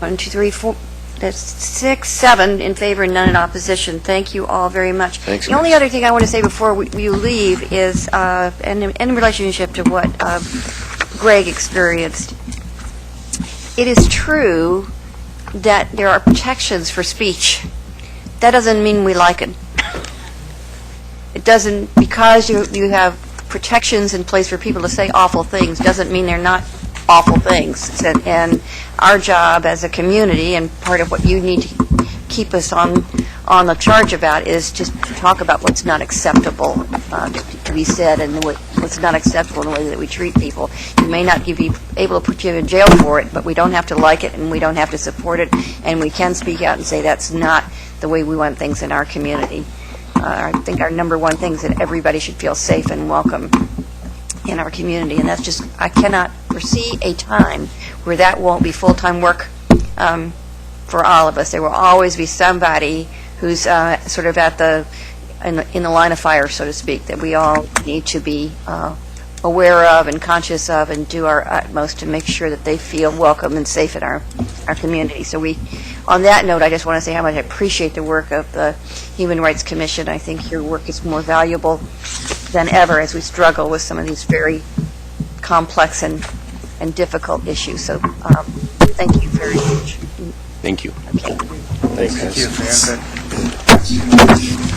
1, 2, 3, 4. That's 6, 7 in favor and none in opposition. Thank you all very much. Thanks, the only other thing I want to say before you leave is, and in relationship to what Greg experienced, it is true that there are protections for speech. That doesn't mean we like it. It doesn't, because you have protections in place for people to say awful things, doesn't mean they're not awful things. And our job as a community, and part of what you need to keep us on the charge about, is just to talk about what's not acceptable to be said, and what's not acceptable in the way that we treat people. You may not be able to put you in jail for it, but we don't have to like it, and we don't have to support it, and we can speak out and say that's not the way we want things in our community. I think our number one thing is that everybody should feel safe and welcome in our community, and that's just, I cannot foresee a time where that won't be full-time work for all of us. There will always be somebody who's sort of at in the line of fire, so to speak, that we all need to be aware of and conscious of, and do our utmost to make sure that they feel welcome and safe in our community. So on that note, I just want to say how much I appreciate the work of the Human Rights Commission. I think your work is more valuable than ever as we struggle with some of these very complex and difficult issues. So thank you very much. Thank you. Thanks. Thank you for your input.